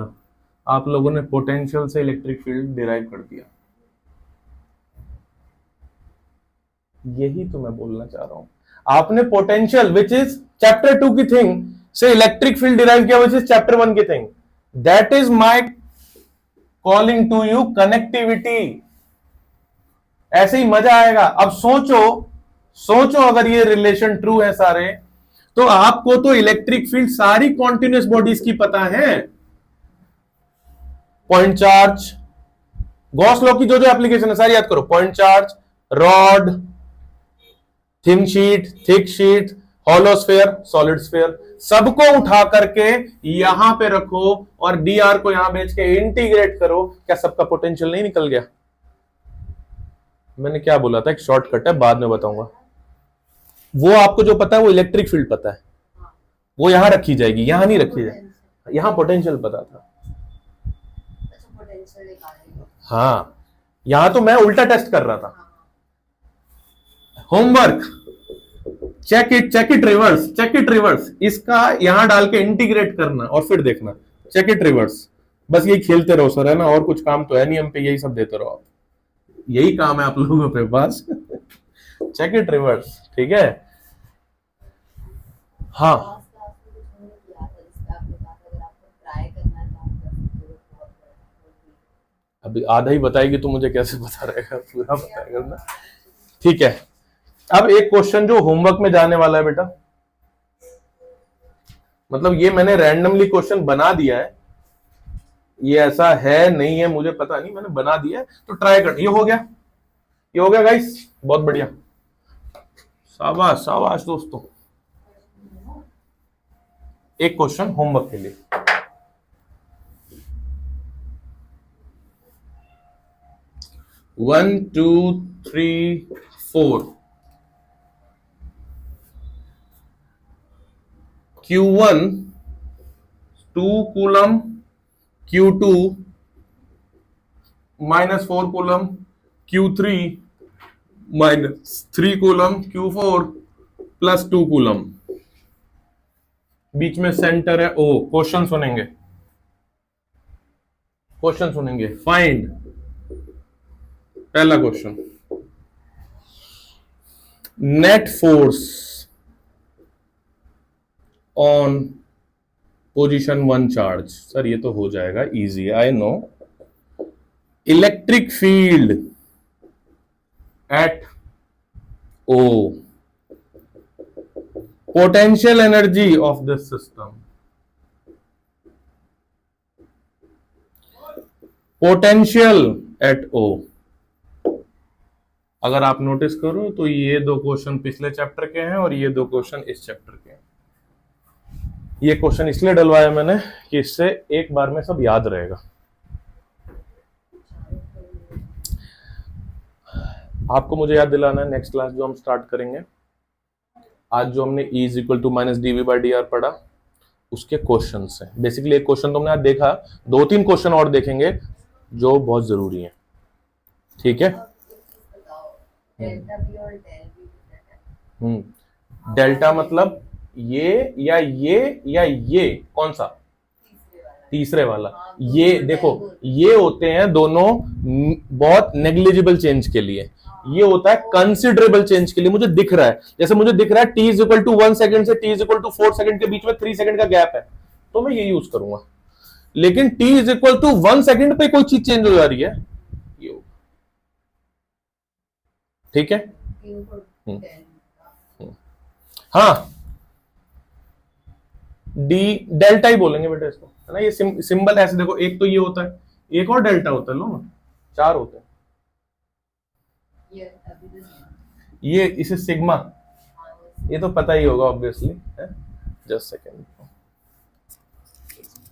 आप लोगों ने पोटेंशियल से इलेक्ट्रिक फील्ड डिराइव कर दिया। यही तो मैं बोलना चाह रहा हूं, आपने potential which is chapter 2 key thing से इलेक्ट्रिक फील्ड डिराइव किया विच इज चैप्टर 1 की thing. That is my calling to you connectivity. ऐसे ही मजा आएगा। अब सोचो अगर ये रिलेशन ट्रू है सारे, तो आपको तो इलेक्ट्रिक फील्ड सारी कॉन्टिन्यूस बॉडीज की पता है। पॉइंट चार्ज, गॉस लॉ की जो जो एप्लीकेशन है सारी याद करो। Point charge, rod, thin sheet, thick sheet, hollow sphere, solid sphere, सबको उठा करके यहां पे रखो और dr को यहां भेज के इंटीग्रेट करो। क्या सबका पोटेंशियल नहीं निकल गया? मैंने क्या बोला था, एक शॉर्टकट है, बाद में बताऊंगा। वो आपको जो पता है वो इलेक्ट्रिक फील्ड पता है, वो यहां रखी जाएगी, यहां नहीं रखी जाएगी। यहां पोटेंशियल पता था। हाँ, यहां तो मैं उल्टा टेस्ट कर रहा था। होमवर्क, चेक इट रिवर्स, इसका यहां डाल के इंटीग्रेट करना और फिर देखना। चेक इट रिवर्स, बस यही खेलते रहो सर, है ना, और कुछ काम तो है नहीं हम पे, यही सब देते रहो आप, यही काम है आप लोगों पे बस। चेक इट रिवर्स, ठीक है। हाँ, अभी आधा ही बताएगी तो मुझे कैसे पता रहेगा, पूरा बताएगा ना, ठीक है। अब एक क्वेश्चन जो होमवर्क में जाने वाला है बेटा, मतलब ये मैंने रैंडमली क्वेश्चन बना दिया है, ये ऐसा है नहीं है मुझे पता नहीं, मैंने बना दिया है, तो ट्राई कर। ये हो गया गाइस, बहुत बढ़िया, शाबाश शाबाश दोस्तों। एक क्वेश्चन होमवर्क के लिए, one two three four, Q1 2 coulomb, Q2 -4 coulomb, Q3 -3 coulomb, Q4 +2 coulomb, बीच में सेंटर है O। क्वेश्चन सुनेंगे। फाइंड, पहला question, net force on position 1 charge. Sir ये तो हो जाएगा easy, I know. Electric field at O, potential energy of this system, potential at O। अगर आप नोटिस करो तो ये दो क्वेश्चन पिछले चैप्टर के हैं और ये दो क्वेश्चन इस चैप्टर के हैं। ये क्वेश्चन इसलिए डलवाया मैंने कि इससे एक बार में सब याद रहेगा। आपको मुझे याद दिलाना है, नेक्स्ट क्लास जो हम स्टार्ट करेंगे, आज जो हमने E = -dV/dr पढ़ा, उसके क्वेश्चन है। बेसिकली एक क्वेश्चन तो हमने आज देखा, 2-3 क्वेश्चन और देखेंगे जो बहुत जरूरी है, ठीक है। डेल्टा मतलब ये या ये कौन सा? तीसरे वाला। ये देखो, ये होते हैं दोनों बहुत नेग्लिजिबल चेंज के लिए, ये होता है कंसिडरेबल चेंज के लिए। मुझे दिख रहा है, जैसे मुझे दिख रहा है t = 1 सेकंड से t = 4 सेकंड के बीच में 3 सेकंड का गैप है, तो मैं ये यूज करूंगा। लेकिन t = 1 सेकंड पे कोई चीज चेंज हो जा रही है, ये ठीक है। हाँ, डेल्टा ही बोलेंगे बेटा इसको, है ना। ये सिंबल ऐसे देखो, एक तो ये होता है, एक और डेल्टा होता है, लो ना, 4 होते हैं। ये इसे सिग्मा ये तो पता ही होगा ऑब्वियसली। Just second.